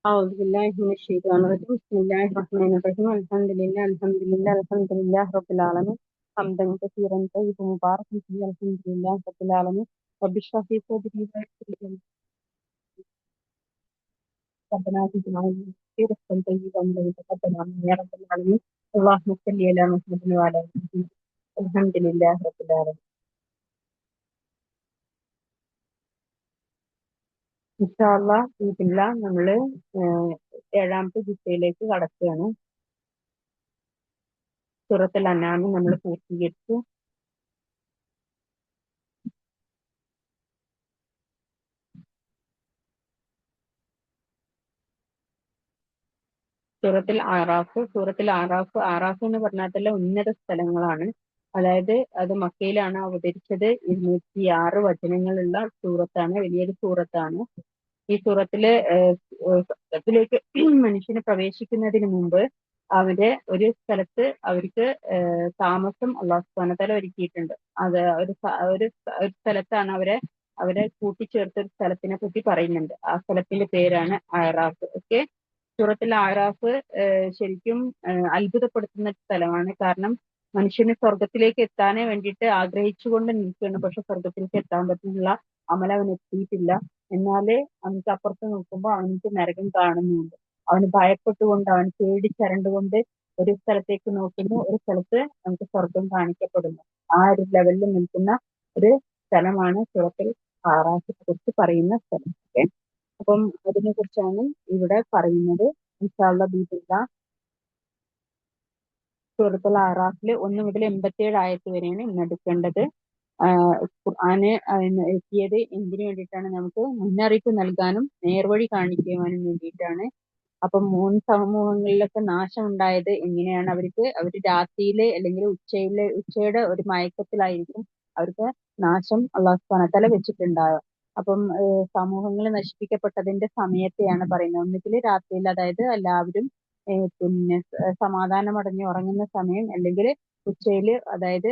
أعوذ بالله من الشيطان الرجيم بسم الله الرحمن الرحيم الحمد لله رب العالمين حمدا كثيرا طيبا مباركا فيه الحمد لله رب العالمين رب اشرح لي صدري ويسر لي أمري ربنا زدنا علما رزقا طيبا وتقبل منا يا رب العالمين اللهم صل على محمد وعلى آل محمد الحمد لله رب العالمين. ഇൻഷാ അല്ലാഹ് ഇതില്ല നമ്മള് ഏഴാമത്തെ ദിശയിലേക്ക് കടക്കുകയാണ്. സൂറത്തുൽ അൻആം നമ്മൾ പൂർത്തീകരിച്ചു. സൂറത്തുൽ ആറാഫ് എന്ന് പറഞ്ഞാൽ തന്നെ ഉന്നത സ്ഥലങ്ങളാണ്. അതായത് അത് മക്കയിലാണ് അവതരിച്ചത്. 206 വചനങ്ങളുള്ള സൂറത്താണ്, വലിയൊരു സൂറത്താണ്. ഈ സൂറത്തില് സ്വർഗത്തിലേക്ക് മനുഷ്യന് പ്രവേശിക്കുന്നതിന് മുമ്പ് അവര് ഒരു സ്ഥലത്ത് അവർക്ക് താമസം അല്ലാഹു സുബ്ഹാനഹു വ തആല ഒരുക്കിയിട്ടുണ്ട്. അത് ഒരു സ്ഥലത്താണ് അവരെ കൂട്ടിച്ചേർത്ത ഒരു സ്ഥലത്തിനെ പറ്റി പറയുന്നുണ്ട്. ആ സ്ഥലത്തിന്റെ പേരാണ് അറാഫ്. ഓക്കെ, സൂറത്തുൽ ആറാഫ് ശരിക്കും അത്ഭുതപ്പെടുത്തുന്ന സ്ഥലമാണ്. കാരണം മനുഷ്യന് സ്വർഗത്തിലേക്ക് എത്താനേ വേണ്ടിയിട്ട് ആഗ്രഹിച്ചുകൊണ്ട് നിൽക്കുകയാണ്. പക്ഷെ സ്വർഗത്തിലേക്ക് എത്താൻ പറ്റുന്നില്ല, അമൽ അവൻ എത്തിയിട്ടില്ല. എന്നാല് അവനക്ക് അപ്പുറത്ത് നോക്കുമ്പോൾ അവനക്ക് നരകം കാണുന്നുണ്ട്. അവന് ഭയപ്പെട്ടുകൊണ്ട്, അവൻ പേടിച്ചരണ്ടുകൊണ്ട് ഒരു സ്ഥലത്തേക്ക് നോക്കുന്നു, ഒരു സ്ഥലത്ത് നമുക്ക് സ്വർഗം കാണിക്കപ്പെടുന്നു. ആ ഒരു ലെവലിൽ നിൽക്കുന്ന ഒരു സ്ഥലമാണ് സൂറത്തുൽ ആറാഫിനെ കുറിച്ച് പറയുന്ന സ്ഥലം. ഓക്കെ, അപ്പം അതിനെ കുറിച്ചാണ് ഇവിടെ പറയുന്നത്. ഇൻഷാ അല്ലാഹ് ബിഇദ്നില്ലാഹ് സൂറത്തുൽ ആറാഫിൽ 1 മുതൽ 87 ആയത്ത് വരെയാണ് ഇന്ന് എടുക്കേണ്ടത്. ഖുർആന് എത്തിയത് എന്തിനു വേണ്ടിയിട്ടാണ്? നമുക്ക് മുന്നറിയിപ്പ് നൽകാനും നേർവഴി കാണിക്കുവാനും വേണ്ടിയിട്ടാണ്. അപ്പം 3 സമൂഹങ്ങളിലൊക്കെ നാശം ഉണ്ടായത് എങ്ങനെയാണ്? അവര് രാത്രിയില് അല്ലെങ്കിൽ ഉച്ചയുടെ ഒരു മയക്കത്തിലായിരിക്കും അവർക്ക് നാശം അല്ലാഹു സുബ്ഹാനഹു വ തആല വെച്ചിട്ടുണ്ടാവുക. അപ്പം സമൂഹങ്ങൾ നശിപ്പിക്കപ്പെട്ടതിന്റെ സമയത്തെയാണ് പറയുന്നത്. ഒന്നുകിൽ രാത്രിയിൽ, അതായത് എല്ലാവരും പിന്നെ സമാധാനമടഞ്ഞ് ഉറങ്ങുന്ന സമയം, അല്ലെങ്കിൽ ഉച്ചയില്, അതായത്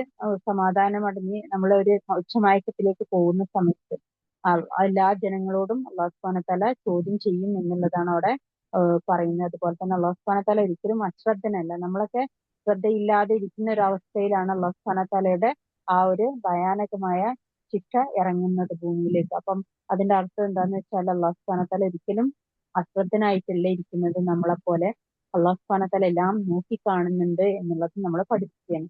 സമാധാനമടഞ്ഞ് നമ്മളൊരു ഉച്ചമയക്കത്തിലേക്ക് പോകുന്ന സമയത്ത് എല്ലാ ജനങ്ങളോടും അല്ലാഹു സുബ്ഹാനഹു വ തആല ചോദ്യം ചെയ്യും എന്നുള്ളതാണ് അവിടെ പറയുന്നത്. അതുപോലെ തന്നെ അല്ലാഹു സുബ്ഹാനഹു വ തആല ഒരിക്കലും അശ്രദ്ധനല്ല. നമ്മളൊക്കെ ശ്രദ്ധയില്ലാതെ ഇരിക്കുന്ന ഒരു അവസ്ഥയിലാണ് അല്ലാഹു സുബ്ഹാനഹു വ തആലയുടെ ആ ഒരു ഭയാനകമായ ശിക്ഷ ഇറങ്ങുന്നത് ഭൂമിയിലേക്ക്. അപ്പം അതിന്റെ അർത്ഥം എന്താന്ന് വെച്ചാൽ അല്ലാഹു സുബ്ഹാനഹു വ തആല ഒരിക്കലും അശ്രദ്ധനായിട്ടല്ല ഇരിക്കുന്നത്. നമ്മളെപ്പോലെ അല്ലാഹു സുബ്ഹാനഹു വ തആല എല്ലാം നോക്കി കാണുന്നുണ്ട് എന്നുള്ളത് നമ്മളെ പഠിപ്പിക്കുകയാണ്.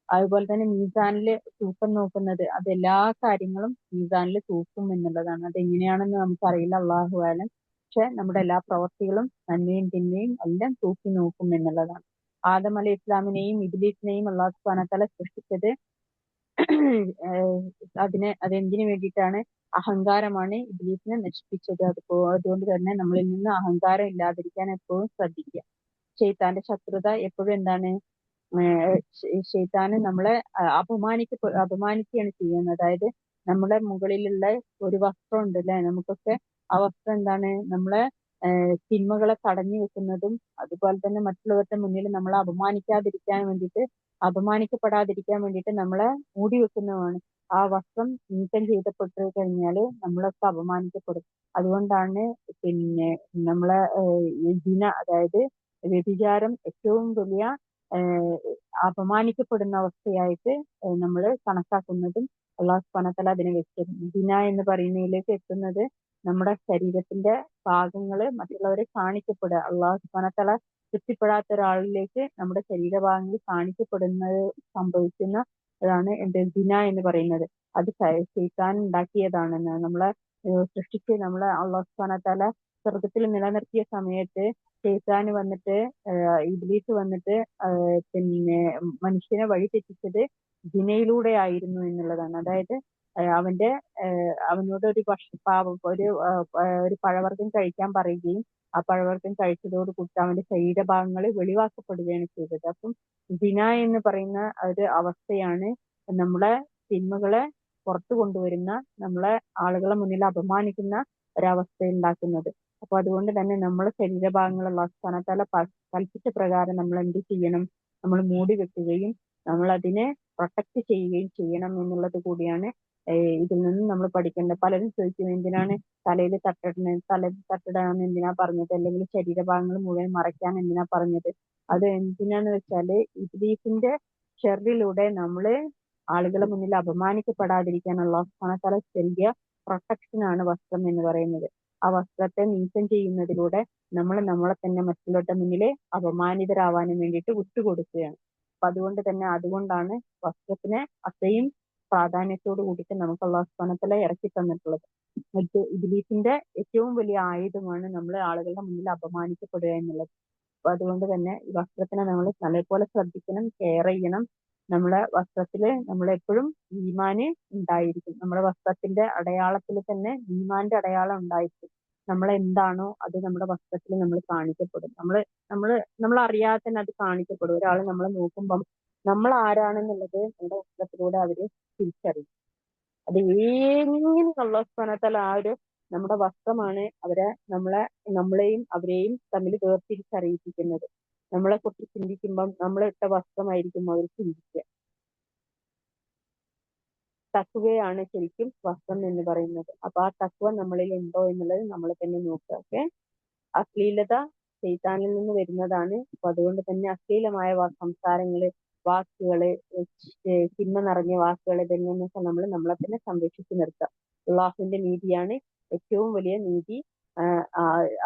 അതുപോലെ തന്നെ മീസാനില് തൂക്കം നോക്കുന്നത്, അത് എല്ലാ കാര്യങ്ങളും മീസാനിൽ തൂക്കും എന്നുള്ളതാണ്. അതെങ്ങനെയാണെന്ന് നമുക്കറിയില്ല, അള്ളാഹു ആലം. പക്ഷെ നമ്മുടെ എല്ലാ പ്രവർത്തികളും നന്മയും തിന്മയും എല്ലാം തൂക്കി നോക്കും എന്നുള്ളതാണ്. ആദം അലൈഹി ഇസ്ലാമിനെയും ഇബ്ലീസിനെയും അല്ലാഹു സുബ്ഹാനഹു വ തആല സൃഷ്ടിച്ചത് അതെന്തിനു വേണ്ടിയിട്ടാണ്? അഹങ്കാരമാണ് ഇബ്ലീസിനെ നശിപ്പിച്ചത്. അതുകൊണ്ട് തന്നെ നമ്മളിൽ നിന്ന് അഹങ്കാരം ഇല്ലാതിരിക്കാൻ എപ്പോഴും ശ്രദ്ധിക്കുക. ശൈത്താന്റെ ശത്രുത എപ്പോഴും എന്താണ്? ശൈത്താന് നമ്മളെ അപമാനിക്കുകയാണ് ചെയ്യുന്നത്. അതായത് നമ്മുടെ മുകളിലുള്ള ഒരു വസ്ത്രം ഉണ്ട് അല്ലെ, നമുക്കൊക്കെ ആ വസ്ത്രം എന്താണ്? നമ്മളെ തിന്മകളെ തടഞ്ഞു വെക്കുന്നതും, അതുപോലെ തന്നെ മറ്റുള്ളവരുടെ മുന്നിൽ നമ്മളെ അപമാനിക്കപ്പെടാതിരിക്കാൻ വേണ്ടിയിട്ട് നമ്മളെ മൂടി വെക്കുന്നതുമാണ്. ആ വസ്ത്രം നീക്കം ചെയ്തപ്പെട്ടു കഴിഞ്ഞാല് നമ്മളൊക്കെ അപമാനിക്കപ്പെടും. അതുകൊണ്ടാണ് പിന്നെ നമ്മളെ അതായത് വ്യഭിചാരം ഏറ്റവും വലിയ അപമാനിക്കപ്പെടുന്ന അവസ്ഥയായിട്ട് നമ്മൾ കണക്കാക്കുന്നതും അല്ലാഹു സുബ്ഹാനഹു വ തആല അതിനെ വെച്ചിരുന്നു. സിന എന്ന് പറയുന്നതിലേക്ക് എത്തുന്നത് നമ്മുടെ ശരീരത്തിന്റെ ഭാഗങ്ങള് മറ്റുള്ളവരെ കാണിക്കപ്പെടുക, അല്ലാഹു സുബ്ഹാനഹു വ തആല തൃപ്തിപ്പെടാത്ത ഒരാളിലേക്ക് നമ്മുടെ ശരീരഭാഗങ്ങൾ കാണിക്കപ്പെടുന്നത് സംഭവിക്കുന്ന അതാണ് സിന എന്ന് പറയുന്നത്. അത് ശൈത്താൻ ഉണ്ടാക്കിയതാണെന്ന്. നമ്മളെ സൃഷ്ടിച്ച് നമ്മളെ അല്ലാഹു സുബ്ഹാനഹു വ തആല സ്വർഗത്തിൽ നിലനിർത്തിയ സമയത്ത് ശൈത്താന് വന്നിട്ട് ഇബ്ലീസ് വന്നിട്ട് പിന്നെ മനുഷ്യനെ വഴി തെറ്റിച്ചത് ജിനയിലൂടെ ആയിരുന്നു എന്നുള്ളതാണ്. അതായത് അവനോട് ഒരു പഴവർഗ്ഗം കഴിക്കാൻ പറയുകയും ആ പഴവർഗ്ഗം കഴിച്ചതോട് കൂടി അവന്റെ ശരീരഭാഗങ്ങൾ വെളിവാക്കപ്പെടുകയാണ് ചെയ്തത്. അപ്പം ജിന എന്ന് പറയുന്ന ഒരു അവസ്ഥയാണ് നമ്മളെ തിന്മകളെ പുറത്തു കൊണ്ടുവരുന്ന, നമ്മളെ ആളുകളെ മുന്നിൽ അപമാനിക്കുന്ന ഒരവസ്ഥ ഉണ്ടാക്കുന്നത്. അപ്പൊ അതുകൊണ്ട് തന്നെ നമ്മളെ ശരീരഭാഗങ്ങൾ അല്ലാഹു സുബ്ഹാനഹു വ തആല കൽപ്പിച്ച പ്രകാരം നമ്മൾ എന്ത് ചെയ്യണം? നമ്മൾ മൂടി വെക്കുകയും നമ്മൾ അതിനെ പ്രൊട്ടക്ട് ചെയ്യുകയും ചെയ്യണം എന്നുള്ളത് കൂടിയാണ് ഇതിൽ നിന്ന് നമ്മൾ പഠിക്കേണ്ടത്. പലരും ചോദിക്കും എന്തിനാണ് തലയിൽ തട്ടിടാന്ന് എന്തിനാ പറഞ്ഞത്, അല്ലെങ്കിൽ ശരീരഭാഗങ്ങൾ മുഴുവൻ മറയ്ക്കാൻ എന്തിനാ പറഞ്ഞത്. അത് എന്തിനാന്ന് വെച്ചാല് ഇബ്ലീസിന്റെ ഷെറിലൂടെ നമ്മള് ആളുകളെ മുന്നിൽ അപമാനിക്കപ്പെടാതിരിക്കാൻ അല്ലാഹു സുബ്ഹാനഹു വ തആല നൽകിയ പ്രൊട്ടക്ഷൻ ആണ് വസ്ത്രം എന്ന് പറയുന്നത്. ആ വസ്ത്രത്തെ നീക്കം ചെയ്യുന്നതിലൂടെ നമ്മൾ നമ്മളെ തന്നെ മറ്റുള്ളവരുടെ മുന്നിൽ അപമാനിതരാവാനും വേണ്ടിയിട്ട് വിട്ടുകൊടുക്കുകയാണ്. അപ്പൊ അതുകൊണ്ടാണ് വസ്ത്രത്തിനെ അത്രയും പ്രാധാന്യത്തോട് കൂടിയിട്ട് നമുക്ക് അല്ലാഹു സുബ്ഹാനഹു വ തആല ഇറക്കി തന്നിട്ടുള്ളത്. മറ്റ് ഇബ്ലീസിന്റെ ഏറ്റവും വലിയ ആയുധമാണ് നമ്മൾ ആളുകളുടെ മുന്നിൽ അപമാനിക്കപ്പെടുക എന്നുള്ളത്. അപ്പൊ അതുകൊണ്ട് തന്നെ ഈ വസ്ത്രത്തിനെ നമ്മൾ നല്ലപോലെ ശ്രദ്ധിക്കണം, കെയർ ചെയ്യണം. നമ്മളെ വസ്ത്രത്തില് നമ്മളെപ്പോഴും ഈമാന് ഉണ്ടായിരിക്കും. നമ്മുടെ വസ്ത്രത്തിന്റെ അടയാളത്തിൽ തന്നെ ഈമാന്റെ അടയാളം ഉണ്ടായിരിക്കും. നമ്മൾ എന്താണോ അത് നമ്മുടെ വസ്ത്രത്തിൽ നമ്മൾ കാണിക്കപ്പെടും. നമ്മൾ അറിയാതെ തന്നെ അത് കാണിക്കപ്പെടും. ഒരാൾ നമ്മളെ നോക്കുമ്പം നമ്മൾ ആരാണെന്നുള്ളത് നമ്മുടെ വസ്ത്രത്തിലൂടെ അവര് തിരിച്ചറിയും. അത് എങ്ങനെ അല്ലാഹു സുബ്ഹാനഹു വ തആല ആ ഒരു നമ്മുടെ വസ്ത്രമാണ് നമ്മളെയും അവരെയും തമ്മിൽ വേർതിരിച്ചറിയിപ്പിക്കുന്നത്. നമ്മളെ കുറിച്ച് ചിന്തിക്കുമ്പം നമ്മൾ ഇട്ട വസ്ത്രമായിരിക്കും അവർ ചിന്തിക്കുക. തഖ്വയാണ് ശരിക്കും വസ്ത്രം എന്ന് പറയുന്നത്. അപ്പൊ ആ തഖ്വ നമ്മളിൽ ഉണ്ടോ എന്നുള്ളത് നമ്മൾ തന്നെ നോക്കുക. ഓക്കെ. അശ്ലീലത ശൈത്താനിൽ നിന്ന് വരുന്നതാണ്. അപ്പൊ അതുകൊണ്ട് തന്നെ അശ്ലീലമായ സംസാരങ്ങള്, വാക്കുകള്, തിന്മ നിറഞ്ഞ വാക്കുകൾ ഇതിൽ നിന്നൊക്കെ നമ്മളെ തന്നെ സംരക്ഷിച്ചു നിർത്തുക. അള്ളാഹുവിന്റെ നീതിയാണ് ഏറ്റവും വലിയ നീതി.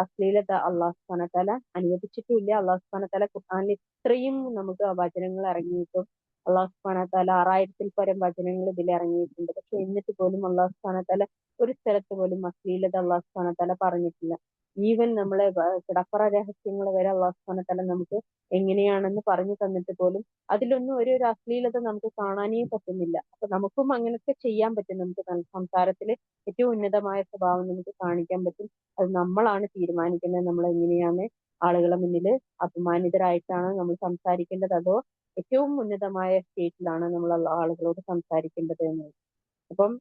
അശ്ലീലത അള്ളാഹു സുബ്ഹാനഹു വ തആല അനുവദിച്ചിട്ടുമില്ല. അള്ളാഹു സുബ്ഹാനഹു വ തആല ഖുർആനിൽ ഇത്രയും നമുക്ക് വചനങ്ങൾ ഇറങ്ങിയിട്ടും അള്ളാഹു സുബ്ഹാനഹു വ തആല 6000-ൽ പരം വചനങ്ങൾ ഇതിൽ ഇറങ്ങിയിട്ടുണ്ട്. പക്ഷെ എന്നിട്ട് പോലും അള്ളാഹു സുബ്ഹാനഹു വ തആല ഒരു സ്ഥലത്ത് പോലും അശ്ലീലത അള്ളാഹു സുബ്ഹാനഹു വ തആല പറഞ്ഞിട്ടില്ല. ഈവൻ നമ്മളെ കിടപ്പറ രഹസ്യങ്ങൾ വരെ അള്ളാഹു സുബ്ഹാനഹു വ തആല നമുക്ക് എങ്ങനെയാണെന്ന് പറഞ്ഞു തന്നിട്ട് പോലും അതിലൊന്നും ഒരു അശ്ലീലത നമുക്ക് കാണാനേ പറ്റുന്നില്ല. അപ്പൊ നമുക്കും അങ്ങനത്തെ ചെയ്യാൻ പറ്റും. നമുക്ക് സംസാരത്തില് ഏറ്റവും ഉന്നതമായ സ്വഭാവം നമുക്ക് കാണിക്കാൻ പറ്റും. അത് നമ്മളാണ് തീരുമാനിക്കുന്നത്. നമ്മൾ എങ്ങനെയാണ് ആളുകളെ മുന്നിൽ അപമാനിതരായിട്ടാണ് നമ്മൾ സംസാരിക്കേണ്ടത്, അതോ ഏറ്റവും ഉന്നതമായ സ്റ്റേറ്റിലാണ് നമ്മൾ ആളുകളോട് സംസാരിക്കേണ്ടത് എന്ന്. അപ്പം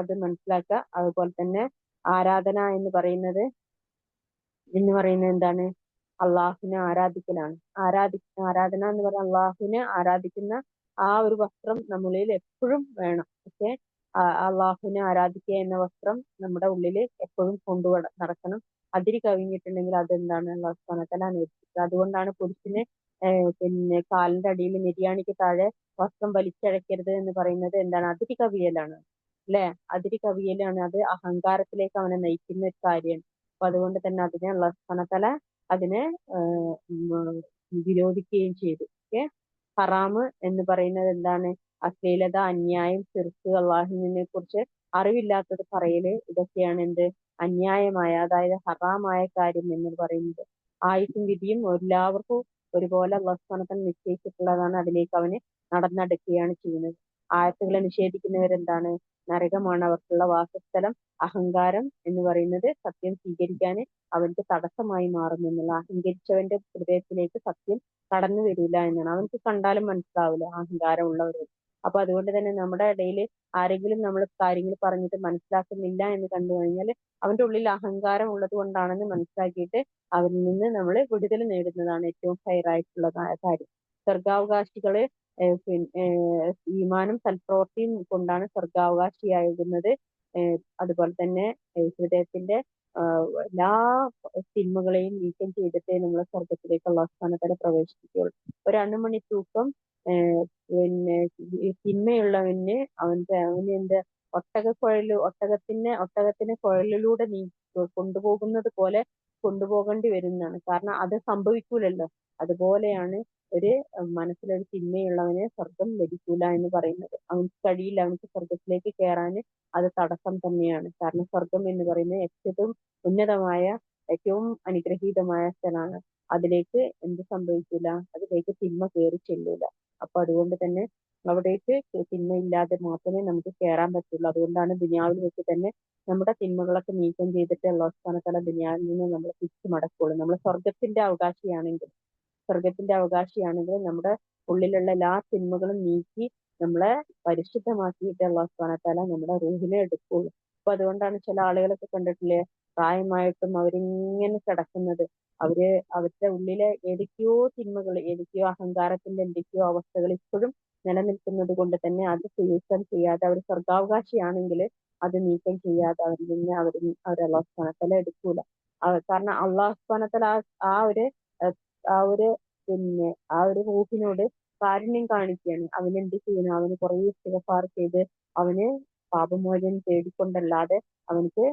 അത് മനസ്സിലാക്കുക. അതുപോലെ തന്നെ ആരാധന എന്ന് പറയുന്നത് എന്താണ്? അള്ളാഹുവിനെ ആരാധിക്കലാണ്. ആരാധന എന്ന് പറഞ്ഞാൽ അള്ളാഹുവിനെ ആരാധിക്കുന്ന ആ ഒരു വസ്ത്രം നമ്മളിൽ എപ്പോഴും വേണം. പക്ഷെ അള്ളാഹുവിനെ ആരാധിക്കുക എന്ന വസ്ത്രം നമ്മുടെ ഉള്ളിൽ എപ്പോഴും നടക്കണം. അതിര് കവിഞ്ഞിട്ടുണ്ടെങ്കിൽ അതെന്താണ് അള്ളാഹു സുബ്ഹാനഹു വ തആല അനുവദിച്ചത്. അതുകൊണ്ടാണ് പുരുഷന് പിന്നെ കാലിന്റെ അടിയിൽ നെര്യാണിക്ക് താഴെ വസ്ത്രം വലിച്ചഴക്കരുത് എന്ന് പറയുന്നത്. എന്താണ്? അതിര് കവിയലാണ് അല്ലെ? അതിര് കവിയലാണ്. അത് അഹങ്കാരത്തിലേക്ക് അവനെ നയിക്കുന്ന ഒരു കാര്യമാണ്. അപ്പൊ അതുകൊണ്ട് തന്നെ അതിനെ അല്ലാഹു സുബ്ഹാനഹു വ തആല അതിനെ വിരോധിക്കുകയും ചെയ്തു. ഓക്കെ. ഹറാമ് എന്ന് പറയുന്നത് എന്താണ്? അശ്ലീലത, അന്യായം, ശിർക്ക്, അള്ളാഹുവിനെ കുറിച്ച് അറിവില്ലാത്തത് പറയല്, ഇതൊക്കെയാണ് എന്ത്? അന്യായമായ, അതായത് ഹറാമായ കാര്യം എന്ന് പറയുന്നത്. ആയുസ്സും വിധിയും എല്ലാവർക്കും ഒരുപോലെ അല്ലാഹു സുബ്ഹാനഹു വ തആല നിശ്ചയിച്ചിട്ടുള്ളതാണ്. അതിലേക്ക് അവന് നടന്നെടുക്കുകയാണ് ചെയ്യുന്നത്. ആയത്തുകളെ നിഷേധിക്കുന്നവരെന്താണ്? നരകമാണ് അവർക്കുള്ള വാസസ്ഥലം. അഹങ്കാരം എന്ന് പറയുന്നത് സത്യം സ്വീകരിക്കാൻ അവൻക്ക് തടസ്സമായി മാറുമെന്നുള്ള, അഹങ്കരിച്ചവന്റെ ഹൃദയത്തിലേക്ക് സത്യം കടന്നു വരില്ല എന്നാണ്. അവൻക്ക് കണ്ടാലും മനസ്സിലാവില്ല അഹങ്കാരമുള്ളവർ. അപ്പൊ അതുകൊണ്ട് തന്നെ നമ്മുടെ ഇടയിൽ ആരെങ്കിലും നമ്മൾ കാര്യങ്ങൾ പറഞ്ഞിട്ട് മനസ്സിലാക്കുന്നില്ല എന്ന് കണ്ടു കഴിഞ്ഞാൽ അവന്റെ ഉള്ളിൽ അഹങ്കാരം ഉള്ളത് കൊണ്ടാണെന്ന് മനസ്സിലാക്കിയിട്ട് അവരിൽ നിന്ന് നമ്മൾ വിടുതൽ നേടുന്നതാണ് ഏറ്റവും ഹൈറായിട്ടുള്ളതായ കാര്യം. സ്വർഗാവകാശികള് ഈമാനും സൽപ്രവൃത്തിയും കൊണ്ടാണ് സ്വർഗാവകാശിയാകുന്നത്. അതുപോലെ തന്നെ ഹൃദയത്തിന്റെ എല്ലാ തിന്മകളെയും നീക്കം ചെയ്തിട്ടേ നമ്മളെ സ്വർഗത്തിലേക്ക് അല്ലാഹു സുബ്ഹാനഹു വ തആല പ്രവേശിപ്പിക്കുകയുള്ളൂ. ഒരു അണുമണി തൂക്കം പിന്നെ തിന്മയുള്ളവന് അവന് എന്ത് ഒട്ടകത്തിനെ കുഴലിലൂടെ കൊണ്ടുപോകുന്നത് പോലെ കൊണ്ടുപോകേണ്ടി വരുന്നതാണ്. കാരണം അത് സംഭവിക്കൂലല്ലോ. അതുപോലെയാണ് ഒരു മനസ്സിലൊരു തിന്മയുള്ളവനെ സ്വർഗം ലഭിക്കൂല എന്ന് പറയുന്നത്. അവൻക്ക് കഴിയില്ല, അവൻക്ക് സ്വർഗത്തിലേക്ക് കയറാന് അത് തടസ്സം തന്നെയാണ്. കാരണം സ്വർഗം എന്ന് പറയുന്നത് ഏറ്റവും ഉന്നതമായ, ഏറ്റവും അനുഗ്രഹീതമായ സ്ഥലമാണ്. അതിലേക്ക് എന്ത് സംഭവിക്കില്ല? അതിലേക്ക് തിന്മ കയറി ചെല്ലൂല. അപ്പൊ അതുകൊണ്ട് തന്നെ അവിടേക്ക് തിന്മയില്ലാതെ മാത്രമേ നമുക്ക് കയറാൻ പറ്റുള്ളൂ. അതുകൊണ്ടാണ് ദുനിയാവിൽ വെച്ച് തന്നെ നമ്മുടെ തിന്മകളൊക്കെ നീക്കം ചെയ്തിട്ട് അല്ലാഹു സുബ്ഹാനഹു വ തആല ദുനിയാവിൽ നിന്ന് നമ്മൾ തിരിച്ചു മടക്കുള്ളൂ. നമ്മൾ സ്വർഗത്തിന്റെ അവകാശിയാണെങ്കിൽ നമ്മുടെ ഉള്ളിലുള്ള എല്ലാ തിന്മകളും നീക്കി നമ്മളെ പരിശുദ്ധമാക്കിയിട്ട് അല്ലാഹു സുബ്ഹാനഹു വ തആല നമ്മുടെ റൂഹിനെ എടുക്കുള്ളൂ. അപ്പൊ അതുകൊണ്ടാണ് ചില ആളുകളൊക്കെ കണ്ടിട്ടില്ലേ, പ്രായമായിട്ടും അവരിങ്ങനെ കിടക്കുന്നത്. അവരുടെ ഉള്ളിലെ ഏതൊക്കെയോ തിന്മകൾ, ഏതൊക്കെയോ അഹങ്കാരത്തിന്റെ എന്തൊക്കെയോ അവസ്ഥകൾ ഇപ്പോഴും നിലനിൽക്കുന്നത് കൊണ്ട് തന്നെ അത് നീക്കം ചെയ്യാതെ, അവർ സ്വർഗാവകാശിയാണെങ്കിൽ അത് നീക്കം ചെയ്യാതെ അവരിൽ നിന്ന് അവർ അള്ളാഹു സുബ്ഹാനഹു വ തആല എടുക്കൂല. കാരണം അള്ളാഹു സുബ്ഹാനഹു വ തആല ആ ഒരു ആ ഒരു പിന്നെ ആ ഒരു റൂഹിനോട് കാരുണ്യം കാണിക്കുകയാണ്. അവൻ എന്ത് ചെയ്യുന്നു? അവന് കുറെ ഇസ്തിഗ്ഫാർ ചെയ്ത് അവന് പാപമോചനം തേടിക്കൊണ്ടല്ലാതെ അവനക്ക്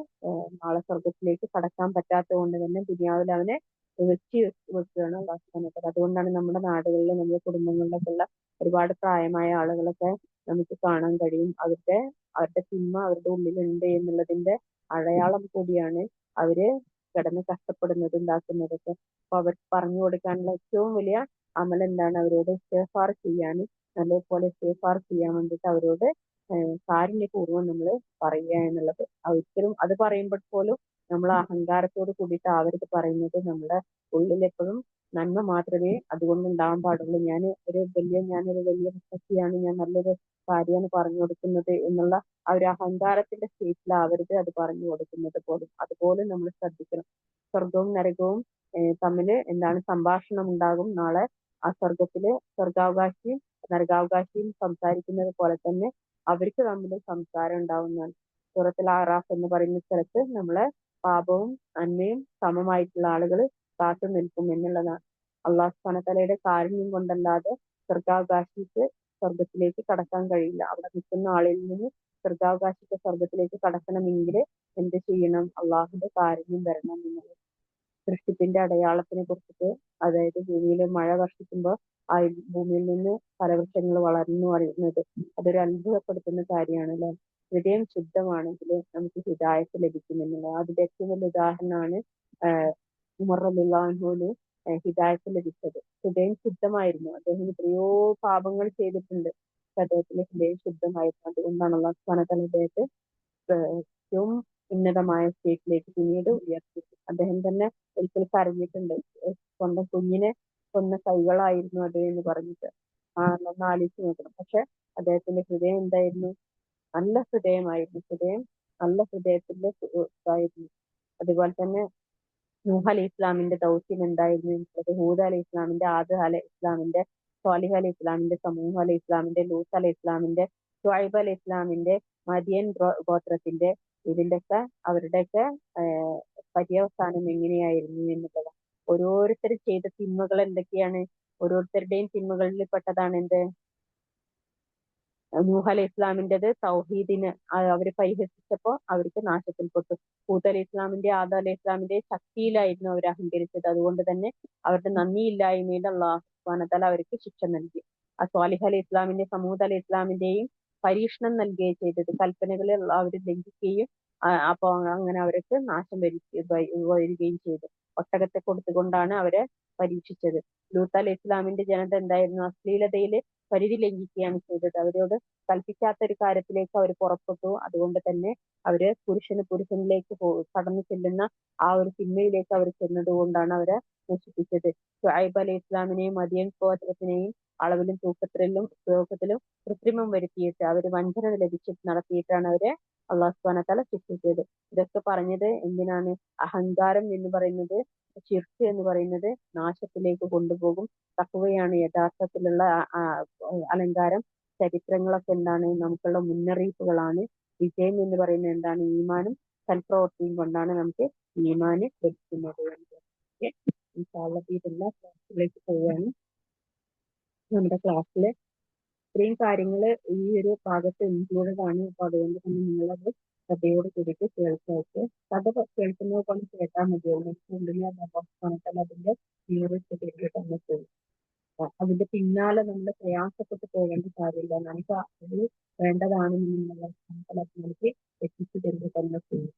നാളെ സ്വർഗത്തിലേക്ക് കടക്കാൻ പറ്റാത്തത് കൊണ്ട് തന്നെ ദുനിയാവിൽ അവനെ വെച്ച് വെക്കുകയാണ് അള്ളാഹു സുബ്ഹാനഹു വ തആല. അതുകൊണ്ടാണ് നമ്മുടെ നാടുകളിൽ, നമ്മുടെ കുടുംബങ്ങളിലൊക്കെ ഉള്ള ഒരുപാട് പ്രായമായ ആളുകളൊക്കെ നമുക്ക് കാണാൻ കഴിയും. അവരുടെ തിന്മ അവരുടെ ഉള്ളിലുണ്ട് എന്നുള്ളതിന്റെ അടയാളം കൂടിയാണ് അവര് കിടന്ന് കഷ്ടപ്പെടുന്നത്, ഉണ്ടാക്കുന്നതൊക്കെ. അപ്പൊ അവർക്ക് പറഞ്ഞു കൊടുക്കാനുള്ള ഏറ്റവും വലിയ അമൽ എന്താണ്? അവരോട് ഇസ്തിഗ്ഫാർ ചെയ്യാൻ, നല്ലപോലെ ഇസ്തിഗ്ഫാർ ചെയ്യാൻ വേണ്ടിയിട്ട് അവരോട് കാരുണ്യപൂർവ്വം നമ്മൾ പറയുക എന്നുള്ളത്. ഒരിക്കലും അത് പറയുമ്പോൾ പോലും നമ്മൾ അഹങ്കാരത്തോട് കൂടിയിട്ട് ആവരുത് പറയുന്നത്. നമ്മുടെ ഉള്ളിൽ എപ്പോഴും നന്മ മാത്രമേ അതുകൊണ്ട് ഉണ്ടാവാൻ പാടുള്ളൂ. ഞാനൊരു വലിയ മുത്തശ്ശിയാണ്, ഞാൻ നല്ലൊരു കാര്യമാണ് പറഞ്ഞു കൊടുക്കുന്നത് എന്നുള്ള ആ ഒരു അഹങ്കാരത്തിന്റെ സ്റ്റേറ്റിലാവരുത് അത് പറഞ്ഞു കൊടുക്കുന്നത് പോലും. അതുപോലും നമ്മൾ ശ്രദ്ധിക്കണം. സ്വർഗവും നരകവും തമ്മിൽ എന്താണ് സംഭാഷണം ഉണ്ടാകും നാളെ. ആ സ്വർഗത്തില് സ്വർഗാവകാശിയും നരകാവകാശിയും സംസാരിക്കുന്നത് പോലെ തന്നെ അവർക്ക് തമ്മിൽ സംസാരം ഉണ്ടാവുന്നതാണ്. സൂറത്തുൽ അറാഫ് എന്ന് പറയുന്ന സ്ഥലത്ത് നമ്മളെ പാപവും നന്മയും സമമായിട്ടുള്ള ആളുകൾ കാത്തു നിൽക്കും എന്നുള്ളതാണ്. അള്ളാഹു സുബ്ഹാനഹു വ തആലയുടെ കാരുണ്യം കൊണ്ടല്ലാതെ സ്വർഗാവകാശിക്ക് സ്വർഗത്തിലേക്ക് കടക്കാൻ കഴിയില്ല. അവിടെ നിൽക്കുന്ന ആളിൽ നിന്ന് സ്വർഗാവകാശിക്ക് സ്വർഗത്തിലേക്ക് കടക്കണമെങ്കിൽ എന്ത് ചെയ്യണം? അള്ളാഹുന്റെ കാരുണ്യം വരണം എന്നുള്ളത്. സൃഷ്ടിപ്പിന്റെ അടയാളത്തിനെ കുറിച്ചിട്ട്, അതായത് ഭൂമിയിൽ മഴ വർഷിക്കുമ്പോൾ ആ ഭൂമിയിൽ നിന്ന് ഫലവൃക്ഷങ്ങൾ വളർന്നു വരുന്നത് അതൊരു അത്ഭുതപ്പെടുത്തുന്ന കാര്യമാണ് അല്ലെ. ഹൃദയം ശുദ്ധമാണെങ്കിൽ നമുക്ക് ഹിദായത്ത് ലഭിക്കുമെന്നുള്ളത്. അതിന്റെ ഏറ്റവും വലിയ ഉദാഹരണമാണ് ഉമർ റളിയല്ലാഹു അൻഹുവിന് ഹിദായത്ത് ലഭിച്ചത്. ഹൃദയം ശുദ്ധമായിരുന്നു. അദ്ദേഹം എത്രയോ പാപങ്ങൾ ചെയ്തിട്ടുണ്ട്, അദ്ദേഹത്തിന്റെ ഹൃദയം ശുദ്ധമായിരുന്നു. അതുകൊണ്ടാണ് അല്ലാഹു സുബ്ഹാനഹു വ തആല അദ്ദേഹത്തെ ഏറ്റവും ഉന്നതമായ സ്റ്റേറ്റിലേക്ക് പിന്നീട് ഉയർത്തി. അദ്ദേഹം തന്നെ ഒരിക്കൽ കരഞ്ഞിട്ടുണ്ട്, സ്വന്തം കുഞ്ഞിനെ കൊന്ന കൈകളായിരുന്നു അത് എന്ന് പറഞ്ഞിട്ട്. ഒന്ന് ആലോചിച്ച് നോക്കണം. പക്ഷെ അദ്ദേഹത്തിന്റെ ഹൃദയം എന്തായിരുന്നു? നല്ല ഹൃദയമായിരുന്നു. നല്ല ഹൃദയത്തിന്റെ ഇതായിരുന്നു. അതുപോലെ തന്നെ നൂഹ് അലൈഹി ഇസ്ലാമിന്റെ ദൗത്യം എന്തായിരുന്നു എന്നുള്ളത്, ഹൂദ് അലൈഹി ഇസ്ലാമിന്റെ, ആദ് അലൈഹി ഇസ്ലാമിന്റെ, സ്വാലിഹ് അലൈഹി ഇസ്ലാമിന്റെ, സമൂഹ് അലൈഹി ഇസ്ലാമിന്റെ, ലൂത്ത് അലൈഹി ഇസ്ലാമിന്റെ, ഷുഐബ് അലൈഹി ഇസ്ലാമിന്റെ, മദിയൻ ഗോത്രത്തിന്റെ, ഇതിന്റെയൊക്കെ അവരുടെയൊക്കെ പര്യവസാനം എങ്ങനെയായിരുന്നു എന്നുള്ളത്. ഓരോരുത്തർ ചെയ്ത തിന്മകൾ എന്തൊക്കെയാണ്? ഓരോരുത്തരുടെയും തിന്മകളിൽ പെട്ടതാണ് എന്ത്? നൂഹ് അലൈഹി ഇസ്ലാമിൻ്റെത് തൗഹീദിന് അവര് പരിഹസിച്ചപ്പോ അവർക്ക് നാശത്തിൽപ്പെട്ടു. ഹൂദ് അലൈഹി ഇസ്ലാമിന്റെ, ആദം അലൈഹി ഇസ്ലാമിന്റെ ശക്തിയിലായിരുന്നു അവർ അഹങ്കരിച്ചത്. അതുകൊണ്ട് തന്നെ അവരുടെ നന്ദിയില്ലായ്മയിൽ അല്ലാഹു സുബ്ഹാനഹു വ തആല അവർക്ക് ശിക്ഷ നൽകി. സ്വാലിഹ് അലൈഹി ഇസ്ലാമിന്റെ, സമൂദ് അലൈഹി ഇസ്ലാമിന്റെയും പരീക്ഷണം നൽകുകയും ചെയ്തത്. കൽപ്പനകൾ അവർ ലംഘിക്കുകയും അപ്പൊ അങ്ങനെ അവർക്ക് നാശം വരികയും ചെയ്തു. ഒട്ടകത്തെ കൊടുത്തുകൊണ്ടാണ് അവരെ പരീക്ഷിച്ചത്. ലൂത്ത് അലൈഹി ഇസ്ലാമിന്റെ ജനത എന്തായിരുന്നു? അശ്ലീലതയിൽ പരിധി ലംഘിക്കുകയാണ് ചെയ്തത്. അവരോട് കൽപ്പിക്കാത്ത ഒരു കാര്യത്തിലേക്ക് അവർ പുറപ്പെട്ടു. അതുകൊണ്ട് തന്നെ അവര് പുരുഷനിലേക്ക് കടന്നു ചെല്ലുന്ന ആ ഒരു തിന്മയിലേക്ക് അവർ ചെന്നത് കൊണ്ടാണ് അവരെ നശിപ്പിച്ചത്. ഷുഐബ് അലൈഹി ഇസ്ലാമിനെയും മദിയൻ ഗോത്രത്തിനെയും അളവിലും തൂക്കത്തിലും ഉപയോഗത്തിലും കൃത്രിമം വരുത്തിയിട്ട് അവർ വഞ്ചന ലഭിച്ചിട്ട് നടത്തിയിട്ടാണ് അവരെ അള്ളാഹു സുബ്ഹാനഹു വ തആല ശിക്ഷിച്ചത്. ഇതൊക്കെ പറഞ്ഞത് എന്തിനാണ്? അഹങ്കാരം എന്ന് പറയുന്നത്, ശിർക്ക് എന്ന് പറയുന്നത് നാശത്തിലേക്ക് കൊണ്ടുപോകും. തഖ്വയാണ് യഥാർത്ഥത്തിലുള്ള അലങ്കാരം. ചരിത്രങ്ങളൊക്കെ എന്താണ്? നമുക്കുള്ള മുന്നറിയിപ്പുകളാണ്. വിജയം എന്ന് പറയുന്നത് എന്താണ്? ഈമാനും സൽപ്രവൃത്തിയും കൊണ്ടാണ് നമുക്ക് ഈമാന് ലഭിക്കുന്നത്. ഇൻഷാല്ലാ ക്ലാസ്സിലേക്ക് പോവുകയാണ്. നമ്മുടെ ക്ലാസ്സില് ഇത്രയും കാര്യങ്ങൾ ഈ ഒരു ഭാഗത്ത് ഇൻക്ലൂഡഡ് ആണ്. അപ്പൊ അതുകൊണ്ട് തന്നെ നിങ്ങളത് ശ്രദ്ധയോട് കൂടിയിട്ട് കേൾക്കായിട്ട് കഥ കേൾക്കുന്നത് കൊണ്ട് കേട്ടാൽ മതിയാവും. അതിന്റെ ജീവിതത്തിലേക്ക് തന്നെ പോകും. അതിന്റെ പിന്നാലെ നമ്മൾ പ്രയാസപ്പെട്ട് പോകേണ്ട കാര്യമില്ല. നമുക്ക് അത് വേണ്ടതാണെന്നുള്ള നമുക്ക് എത്തിച്ചു തരുക തന്നെ ചെയ്യും.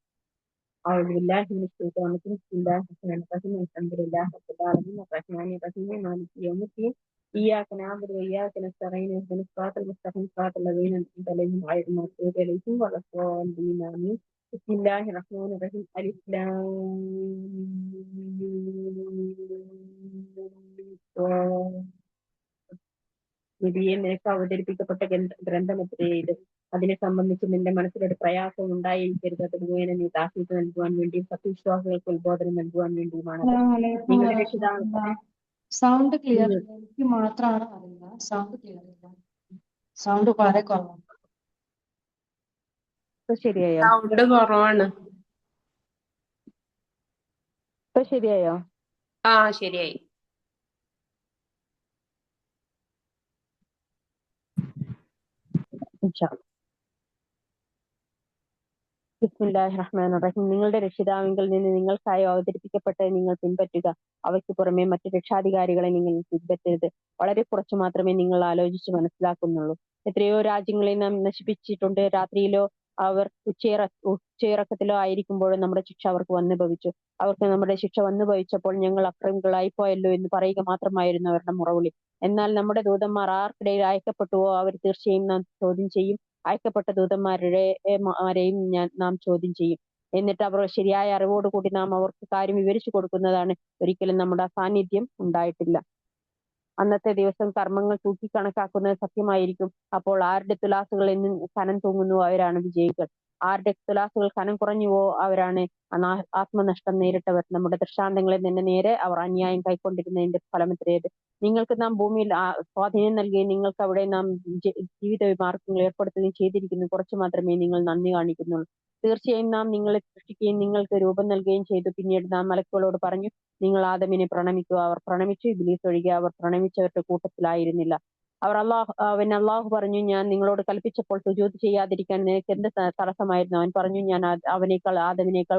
أعوذ بالله من الشيطان الرجيم. بسم الله الرحمن الرحيم. الحمد لله رب العالمين الرحمن الرحيم مالك يوم الدين. إياك نعبد وإياك نستعين اهدنا الصراط المستقيم صراط الذين أنعمت عليهم غير المغضوب عليهم ولا الضالين آمين. بسم الله الرحمن الرحيم. ألف لام നിധിയെ നിനക്ക് അവതരിപ്പിക്കപ്പെട്ട ഗ്രന്ഥമത്രേ ഇത്. അതിനെ സംബന്ധിച്ച് നിന്റെ മനസ്സിലൊരു പ്രയാസം ഉണ്ടായിരിക്കരുത്. അത് മുഖേന നീ താക്കീത് നൽകുവാൻ വേണ്ടിയും സത്യവിശ്വാസികൾക്ക് ഉത്ബോധനം നൽകുവാൻ വേണ്ടിയുമാണ്. നിങ്ങളുടെ രക്ഷിതാവ് സൗണ്ട് ക്ലിയർ എനിക്ക് മാത്രമാണ് അറിയില്ല. സൗണ്ട് ക്ലിയർ ഇല്ല. സൗണ്ട് വളരെ കുറവാണ്. ഇപ്പൊ ശരിയായോ? സൗണ്ട് കുറവാണ്. ഇപ്പൊ ശരിയായോ? ആ ശരിയായി. ഇൻഷാ അല്ലാ. ബിസ്മില്ലാഹിർ റഹ്മാനിർ റഹീം. നിങ്ങളുടെ രക്ഷിതാവിങ്കിൽ നിന്ന് നിങ്ങൾക്കായി അവതരിപ്പിക്കപ്പെട്ടത് നിങ്ങൾ പിൻപറ്റുക. അവയ്ക്ക് പുറമെ മറ്റു രക്ഷാധികാരികളെ നിങ്ങൾ പിൻപറ്റരുത്. വളരെ കുറച്ച് മാത്രമേ നിങ്ങൾ ആലോചിച്ച് മനസ്സിലാക്കുന്നുള്ളൂ. എത്രയോ രാജ്യങ്ങളെ നാം നശിപ്പിച്ചിട്ടുണ്ട്. രാത്രിയിലോ അവർ ഉച്ചയിറക്കത്തിലോ ആയിരിക്കുമ്പോഴും നമ്മുടെ ശിക്ഷ അവർക്ക് വന്നു ഭവിച്ചു. അവർക്ക് നമ്മുടെ ശിക്ഷ വന്നു ഭവിച്ചപ്പോൾ ഞങ്ങൾ അക്രമികളായി പോയല്ലോ എന്ന് പറയുക മാത്രമായിരുന്നു അവരുടെ മുറവിളി. എന്നാൽ നമ്മുടെ ദൂതന്മാർ ആർക്കിടയിൽ അയക്കപ്പെട്ടുവോ അവർ തീർച്ചയായും നാം ചോദ്യം ചെയ്യും. അയക്കപ്പെട്ട ദൂതന്മാരെയും നാം ചോദ്യം ചെയ്യും. എന്നിട്ട് അവർ ശരിയായ അറിവോടുകൂടി നാം അവർക്ക് കാര്യം വിവരിച്ചു കൊടുക്കുന്നതാണ്. ഒരിക്കലും നമ്മുടെ സാന്നിധ്യം ഉണ്ടായിട്ടില്ല. അന്നത്തെ ദിവസം കർമ്മങ്ങൾ തൂക്കിക്കണക്കാക്കുന്നത് സത്യമായിരിക്കും. അപ്പോൾ ആരുടെ തുലാസുകൾ എന്ന് കനം തൂങ്ങുന്നുവോ അവരാണ് വിജയികൾ. ആരുടെ തുലാസുകൾ കനം കുറഞ്ഞുവോ അവരാണ് ആത്മനഷ്ടം നേരിട്ടവർ. നമ്മുടെ ദൃഷ്ടാന്തങ്ങളിൽ നിന്ന് നേരെ അവർ അന്യായം കൈക്കൊണ്ടിരുന്നതിന്റെ ഫലമെത്രയത്. നിങ്ങൾക്ക് നാം ഭൂമിയിൽ സ്വാധീനം നൽകുകയും നിങ്ങൾക്ക് അവിടെ നാം ജീവിത മാർഗങ്ങൾ ഏർപ്പെടുത്തുകയും ചെയ്തിരിക്കുന്നു. കുറച്ചു മാത്രമേ നിങ്ങൾ നന്ദി കാണിക്കുന്നുള്ളൂ. തീർച്ചയായും നാം നിങ്ങളെ സൃഷ്ടിക്കുകയും നിങ്ങൾക്ക് രൂപം നൽകുകയും ചെയ്തു. പിന്നീട് നാം മലക്കുകളോട് പറഞ്ഞു, നിങ്ങൾ ആദമിനെ പ്രണമിക്കുക. അവർ പ്രണമിച്ചു. ഇബ്ലീസ് ഒഴികെ അവർ പ്രണമിച്ചവരുടെ കൂട്ടത്തിലായിരുന്നില്ല. അള്ളാഹു പറഞ്ഞു, ഞാൻ നിങ്ങളോട് കൽപ്പിച്ചപ്പോൾ സുജൂദ് ചെയ്യാതിരിക്കാൻ നിനക്ക് എന്ത് തടസ്സമായിരുന്നു? അവൻ പറഞ്ഞു, ഞാൻ ആദമിനേക്കാൾ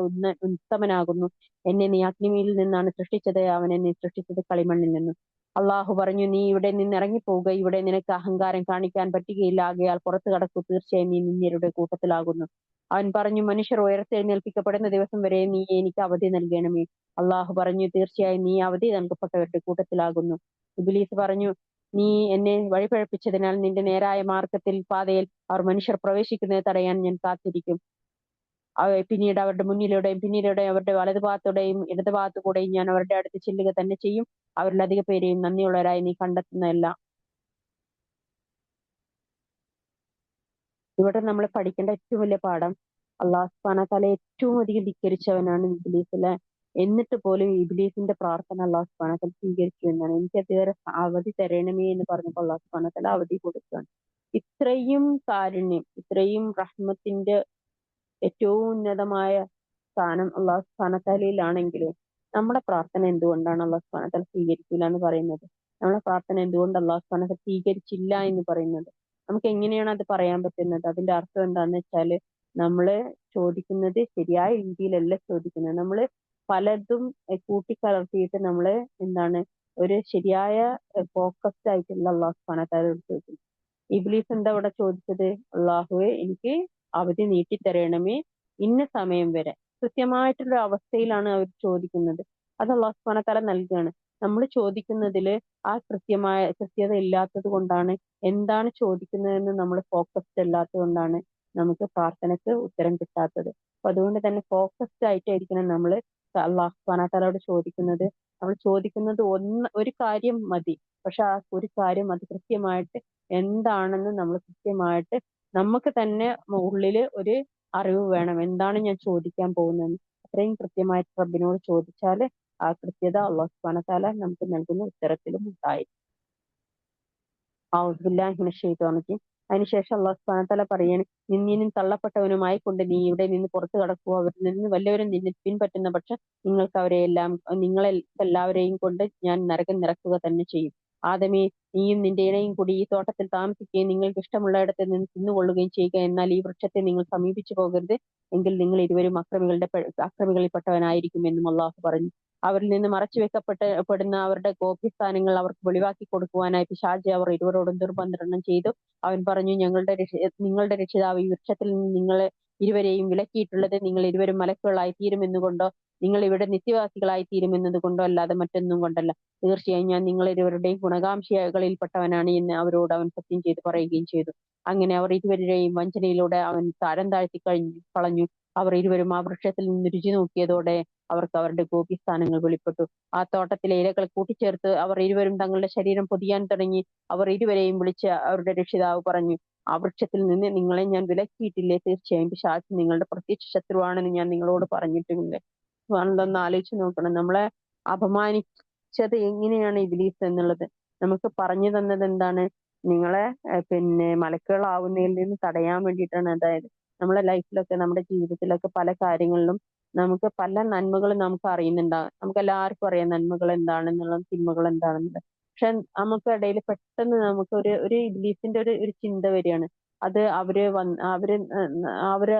ഉത്തമനാകുന്നു. എന്നെ നീ അഗ്നിയിൽ നിന്നാണ് സൃഷ്ടിച്ചത്, അവൻ എന്നെ സൃഷ്ടിച്ചത് കളിമണ്ണിൽ നിന്നും. അള്ളാഹു പറഞ്ഞു, നീ ഇവിടെ നിന്ന് ഇറങ്ങിപ്പോവുക. ഇവിടെ നിനക്ക് അഹങ്കാരം കാണിക്കാൻ പറ്റുകയില്ല. ആകയാൽ പുറത്തു കടക്കൂ. തീർച്ചയായും നീ നിന്ദ്യരുടെ കൂട്ടത്തിലാകുന്നു. അവൻ പറഞ്ഞു, മനുഷ്യർ ഉയർത്തെഴുന്നേൽപ്പിക്കപ്പെടുന്ന ദിവസം വരെ നീ എനിക്ക് അവധി നൽകണമേ. അള്ളാഹു പറഞ്ഞു, തീർച്ചയായും നീ അവധി നൽകപ്പെട്ടവരുടെ കൂട്ടത്തിലാകുന്നു. ഇബ്ലീസ് പറഞ്ഞു, നീ എന്നെ വഴിപഴപ്പിച്ചതിനാൽ നിന്റെ നേരായ പാതയിൽ അവർ മനുഷ്യർ പ്രവേശിക്കുന്നത് തടയാൻ ഞാൻ കാത്തിരിക്കും. പിന്നീട് അവരുടെ മുന്നിലൂടെയും പിന്നിലൂടെയും അവരുടെ വലതുഭാഗത്തൂടെയും ഇടതുഭാഗത്തുകൂടെയും ഞാൻ അവരുടെ അടുത്ത് ചെല്ലുക തന്നെ ചെയ്യും. അവരിൽ അധിക പേരെയും നന്ദിയുള്ളവരായി നീ കണ്ടെത്തുന്നതല്ല. ഇവിടെ നമ്മൾ പഠിക്കേണ്ട ഏറ്റവും വലിയ പാഠം, അള്ളാഹു സുബ്ഹാനഹു വ തആല ഏറ്റവും അധികം ധിക്കരിച്ചവനാണ് ഇബ്ലീസ് അല്ലെ. എന്നിട്ട് പോലും ഇബ്ലീസിന്റെ പ്രാർത്ഥന അള്ളാഹു സുബ്ഹാനഹു വ തആല സ്വീകരിച്ചു എന്നാണ്. എനിക്ക് അതുവരെ അവധി തരണമേ എന്ന് പറഞ്ഞപ്പോൾ അള്ളാഹു സുബ്ഹാനഹു വ തആല അവധി കൊടുക്കുകയാണ്. ഇത്രയും കാരുണ്യം, ഇത്രയും റഹ്മത്തിന്റെ ഏറ്റവും ഉന്നതമായ സ്ഥാനം അള്ളാഹു സുബ്ഹാനഹു വ തആലയിലാണെങ്കിൽ നമ്മുടെ പ്രാർത്ഥന എന്തുകൊണ്ടാണ് അള്ളാഹു സുബ്ഹാനഹു വ തആല സ്വീകരിക്കില്ല എന്ന് പറയുന്നത്? നമ്മുടെ പ്രാർത്ഥന എന്തുകൊണ്ട് അള്ളാഹു സുബ്ഹാനഹു വ തആല സ്വീകരിച്ചില്ല എന്ന് പറയുന്നത്? നമുക്ക് എങ്ങനെയാണ് അത് പറയാൻ പറ്റുന്നത്? അതിന്റെ അർത്ഥം എന്താന്ന് വെച്ചാല്, നമ്മള് ചോദിക്കുന്നത് ശരിയായ രീതിയിലല്ല ചോദിക്കുന്നത്. നമ്മള് പലതും കൂട്ടിക്കലർത്തിയിട്ട് നമ്മള് ഒരു ശരിയായ ഫോക്കസ്ഡ് ആയിട്ടുള്ള അള്ളാഹു സുബ്ഹാനഹു വ തആലയോട് ചോദിക്കുന്നത്. ഇബ്ലീസ് എന്താ ഇവിടെ ചോദിച്ചത്? അള്ളാഹുവെ, എനിക്ക് അവധി നീട്ടിത്തരണമേ ഇന്ന സമയം വരെ. കൃത്യമായിട്ടുള്ള അവസ്ഥയിലാണ് അവർ ചോദിക്കുന്നത്. അത് അള്ളാഹു സുബ്ഹാനഹു വ തആല നൽകുകയാണ്. നമ്മൾ ചോദിക്കുന്നതില് ആ കൃത്യത ഇല്ലാത്തത് കൊണ്ടാണ്, എന്താണ് ചോദിക്കുന്നതെന്ന് നമ്മൾ ഫോക്കസ്ഡ് അല്ലാത്തത് കൊണ്ടാണ് നമുക്ക് പ്രാർത്ഥനയ്ക്ക് ഉത്തരം കിട്ടാത്തത്. അപ്പൊ അതുകൊണ്ട് തന്നെ ഫോക്കസ്ഡ് ആയിട്ടായിരിക്കണം നമ്മൾ അള്ളാഹു സുബ്ഹാനഹു വ തആലയോട് ചോദിക്കുന്നത്. നമ്മൾ ചോദിക്കുന്നത് ഒരു കാര്യം മതി. പക്ഷെ ആ ഒരു കാര്യം അത് കൃത്യമായിട്ട് എന്താണെന്ന് നമ്മൾ കൃത്യമായിട്ട് നമുക്ക് തന്നെ ഉള്ളില് ഒരു അറിവ് വേണം. എന്താണ് ഞാൻ ചോദിക്കാൻ പോകുന്നത്? അത്രയും കൃത്യമായിട്ട് റബ്ബിനോട് ചോദിച്ചാല് ആ കൃത്യത അള്ളാഹു സുബ്ഹാനഹു വ തആല നമുക്ക് നൽകുന്ന ഉത്തരത്തിലും ഉണ്ടായി. അതിനുശേഷം അള്ളാഹു സുബ്ഹാനഹു വ തആല പറയാണ്, നിന്നിനും തള്ളപ്പെട്ടവനുമായി കൊണ്ട് നീ ഇവിടെ നിന്ന് പുറത്തു കടക്കുക. അവരിൽ നിന്ന് വല്ലവരും നിന്നെ പിൻപറ്റുന്ന പക്ഷം നിങ്ങളെല്ലാവരെയും കൊണ്ട് ഞാൻ നരകം നിറക്കുക തന്നെ ചെയ്യും. ആദമേ, നീയും നിന്റെ ഇണയും കൂടി ഈ തോട്ടത്തിൽ താമസിക്കുകയും നിങ്ങൾക്ക് ഇഷ്ടമുള്ളയിടത്ത് നിന്ന് തിന്നുകൊള്ളുകയും ചെയ്യുക. എന്നാൽ ഈ വൃക്ഷത്തെ നിങ്ങൾ സമീപിച്ചു പോകരുത്, എങ്കിൽ നിങ്ങൾ ഇരുവരും അക്രമികളിൽപ്പെട്ടവനായിരിക്കുമെന്നും അള്ളാഹു പറഞ്ഞു. അവരിൽ നിന്ന് മറച്ചു വെക്കപ്പെടുന്ന അവരുടെ ഗോപ്യസ്ഥാനങ്ങൾ അവർക്ക് വെളിവാക്കി കൊടുക്കുവാനായി പിശാച് അവർ ഇരുവരോടും ദുർമന്ത്രണം ചെയ്തു. അവൻ പറഞ്ഞു, നിങ്ങളുടെ രക്ഷിതാവ് ഈ വൃക്ഷത്തിൽ നിന്ന് നിങ്ങളെ ഇരുവരെയും വിലക്കിയിട്ടുള്ളത് നിങ്ങൾ ഇരുവരും മലക്കുകളായി തീരുമെന്നുകൊണ്ടോ നിങ്ങൾ ഇവിടെ നിത്യവാസികളായി തീരുമെന്നത് കൊണ്ടോ അല്ലാതെ മറ്റൊന്നും കൊണ്ടല്ല. തീർച്ചയായും ഞാൻ നിങ്ങൾ ഇരുവരുടെയും ഗുണകാംക്ഷികളിൽപ്പെട്ടവനാണ് എന്ന് അവരോട് അവൻ സത്യം ചെയ്ത് പറയുകയും ചെയ്തു. അങ്ങനെ അവർ ഇരുവരുടെയും വഞ്ചനയിലൂടെ അവൻ താരം താഴ്ത്തി കളഞ്ഞു. അവർ ഇരുവരും ആ വൃക്ഷത്തിൽ നിന്ന് രുചി നോക്കിയതോടെ അവർക്ക് അവരുടെ ഗോപ്യസ്ഥാനങ്ങൾ വെളിപ്പെട്ടു. ആ തോട്ടത്തിലെ ഇലകൾ കൂട്ടിച്ചേർത്ത് അവർ ഇരുവരും തങ്ങളുടെ ശരീരം പൊതിയാൻ തുടങ്ങി. അവർ ഇരുവരെയും വിളിച്ച് അവരുടെ രക്ഷിതാവ് പറഞ്ഞു, ആ വൃക്ഷത്തിൽ നിന്ന് നിങ്ങളെ ഞാൻ വിലക്കിയിട്ടില്ലേ? തീർച്ചയായും പിശാച് നിങ്ങളുടെ പ്രത്യക്ഷ ശത്രുവാണെന്ന് ഞാൻ നിങ്ങളോട് പറഞ്ഞിട്ടുമില്ലേ? ഒന്ന് ആലോചിച്ച് നോക്കണം. നമ്മളെ അപമാനിച്ചത് എങ്ങനെയാണ് ഇബ്ലീസ് എന്നുള്ളത്. നമുക്ക് പറഞ്ഞു തന്നത് എന്താണ്? നിങ്ങളെ മലക്കുകളാവുന്നതിൽ നിന്ന് തടയാൻ വേണ്ടിയിട്ടാണ്. അതായത് നമ്മുടെ ലൈഫിലൊക്കെ, നമ്മുടെ ജീവിതത്തിലൊക്കെ പല കാര്യങ്ങളിലും നമുക്ക് പല നന്മകളും നമുക്ക് അറിയുന്നുണ്ടാകും. നമുക്ക് എല്ലാവർക്കും അറിയാം നന്മകൾ എന്താണെന്നുള്ളതും തിന്മകൾ എന്താണെന്നുള്ളത്. പക്ഷെ നമുക്ക് ഇടയിൽ പെട്ടെന്ന് നമുക്ക് ഒരു ഇബ്ലീസിന്റെ ഒരു ചിന്ത വരികയാണ്. അത് അവര്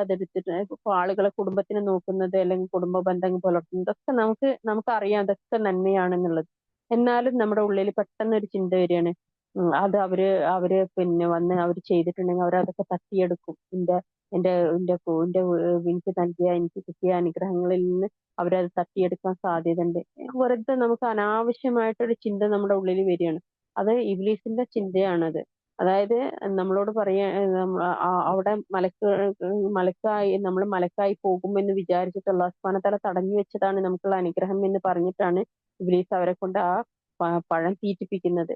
അതെടുത്തിട്ട് ഇപ്പൊ ആളുകളെ കുടുംബത്തിനെ നോക്കുന്നത് അല്ലെങ്കിൽ കുടുംബ ബന്ധങ്ങൾ പുലർത്തുന്നത് ഇതൊക്കെ നമുക്കറിയാം അതൊക്കെ നന്മയാണെന്നുള്ളത്. എന്നാലും നമ്മുടെ ഉള്ളിൽ പെട്ടെന്ന് ഒരു ചിന്ത വരികയാണ്. അത് അവര് വന്ന് അവര് ചെയ്തിട്ടുണ്ടെങ്കിൽ അവരതൊക്കെ തട്ടിയെടുക്കും. എനിക്ക് കിട്ടിയ അനുഗ്രഹങ്ങളിൽ നിന്ന് അവരത് തട്ടിയെടുക്കാൻ സാധ്യതയുണ്ട്. വെറുതെ നമുക്ക് അനാവശ്യമായിട്ടൊരു ചിന്ത നമ്മുടെ ഉള്ളിൽ വരികയാണ്. അത് ഇബ്ലീസിന്റെ ചിന്തയാണത്. അതായത് നമ്മളോട് പറയാ അവിടെ നമ്മൾ മലക്കായി പോകുമെന്ന് വിചാരിച്ചിട്ട് അല്ലാഹു സുബ്ഹാനഹു വ തആല തടഞ്ഞു വെച്ചതാണ് നമുക്കുള്ള അനുഗ്രഹം എന്ന് പറഞ്ഞിട്ടാണ് ഇബ്ലീസ് അവരെ കൊണ്ട് ആ പഴം തീറ്റിപ്പിക്കുന്നത്.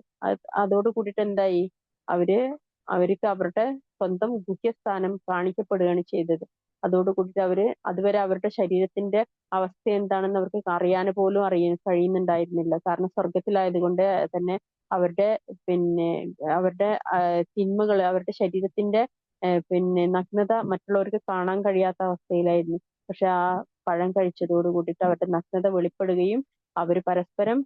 അതോട് കൂടിയിട്ട് എന്തായി, അവര് അവർക്ക് അവരുടെ സ്വന്തം ഗുഹ്യസ്ഥാനം കാണിക്കപ്പെടുകയാണ് ചെയ്തത്. അതോട് കൂടിയിട്ട് അതുവരെ അവരുടെ ശരീരത്തിന്റെ അവസ്ഥ എന്താണെന്ന് അവർക്ക് അറിയാൻ പോലും കഴിയുന്നുണ്ടായിരുന്നില്ല. കാരണം സ്വർഗത്തിലായതുകൊണ്ട് തന്നെ അവരുടെ പിന്നെ അവരുടെ തിന്മകൾ, അവരുടെ ശരീരത്തിന്റെ നഗ്നത മറ്റുള്ളവർക്ക് കാണാൻ കഴിയാത്ത അവസ്ഥയിലായിരുന്നു. പക്ഷെ ആ പഴം കഴിച്ചതോട് കൂടിയിട്ട് അവരുടെ നഗ്നത വെളിപ്പെടുകയും അവര് പരസ്പരം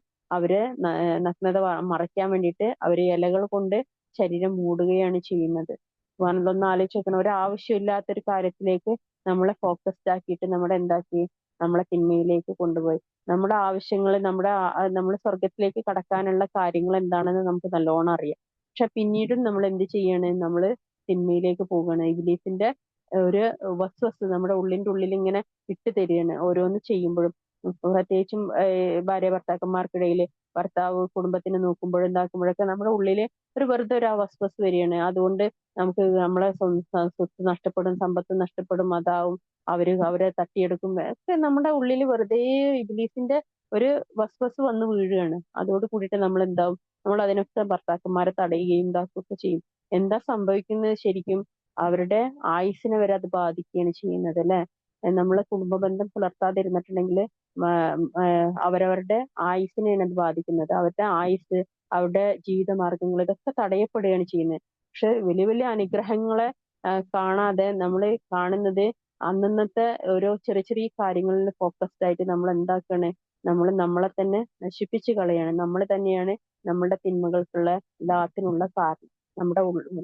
നഗ്നത മറയ്ക്കാൻ വേണ്ടിയിട്ട് അവര് ഇലകൾ കൊണ്ട് ശരീരം മൂടുകയാണ് ചെയ്യുന്നത്. ഒന്ന് ആലോചിച്ച് നോക്കണം. ഒരു ആവശ്യമില്ലാത്തൊരു കാര്യത്തിലേക്ക് നമ്മളെ ഫോക്കസ്ഡ് ആക്കിയിട്ട് നമ്മളെ തിന്മയിലേക്ക് കൊണ്ടുപോയി. നമ്മുടെ ആവശ്യങ്ങൾ, നമ്മൾ സ്വർഗത്തിലേക്ക് കടക്കാനുള്ള കാര്യങ്ങൾ എന്താണെന്ന് നമുക്ക് നല്ലോണം അറിയാം. പക്ഷെ പിന്നീടും നമ്മൾ എന്ത് ചെയ്യാണ്, നമ്മള് തിന്മയിലേക്ക് പോവുകയാണ്. ഇബ്ലീസിന്റെ ഒരു വസ്വസ് നമ്മുടെ ഉള്ളിന്റെ ഉള്ളിൽ ഇങ്ങനെ ഇട്ട് തരികയാണ് ഓരോന്ന് ചെയ്യുമ്പോഴും. പ്രത്യേകിച്ചും ഭാര്യ ഭർത്താക്കന്മാർക്കിടയിൽ ഭർത്താവ് കുടുംബത്തിനെ നോക്കുമ്പോഴും ഉണ്ടാക്കുമ്പോഴൊക്കെ നമ്മുടെ ഉള്ളില് വെറുതെ ഒരു വസ്വസ് വരികയാണ്. അതുകൊണ്ട് നമുക്ക് നമ്മളെ സ്വത്ത് നഷ്ടപ്പെടും, സമ്പത്ത് നഷ്ടപ്പെടും, അതാവും, അവരെ തട്ടിയെടുക്കും, ഒക്കെ നമ്മുടെ ഉള്ളിൽ വെറുതെ ഇബ്ലീസിന്റെ ഒരു വസ്വസ് വന്ന് വീഴുകയാണ്. അതോട് കൂടിയിട്ട് നമ്മൾ എന്താവും, നമ്മൾ അതിനൊക്കെ ഭർത്താക്കന്മാരെ തടയുകയും ഇതാക്കുകയൊക്കെ ചെയ്യും. എന്താ സംഭവിക്കുന്നത് ശരിക്കും, അവരുടെ ആയുസ്സിനെ വരെ അത് ബാധിക്കുകയാണ് ചെയ്യുന്നത് അല്ലെ. നമ്മളെ കുടുംബ ബന്ധം പുലർത്താതിരുന്നിട്ടുണ്ടെങ്കിൽ അവരവരുടെ ആയുസ്സിനെയാണ് അത് ബാധിക്കുന്നത്. അവരുടെ ആയുസ്, അവരുടെ ജീവിതമാർഗങ്ങൾ ഇതൊക്കെ തടയപ്പെടുകയാണ് ചെയ്യുന്നത്. പക്ഷെ വലിയ വലിയ അനുഗ്രഹങ്ങളെ കാണാതെ നമ്മൾ കാണുന്നത് അന്നന്നത്തെ ഓരോ ചെറിയ ചെറിയ കാര്യങ്ങളിൽ ഫോക്കസ്ഡ് ആയിട്ട് നമ്മൾ എന്താക്കാണ്, നമ്മളെ തന്നെ നശിപ്പിച്ച് കളയാണ്. നമ്മൾ തന്നെയാണ് നമ്മുടെ തിന്മകൾക്കുള്ള എല്ലാത്തിനുള്ള കാരണം.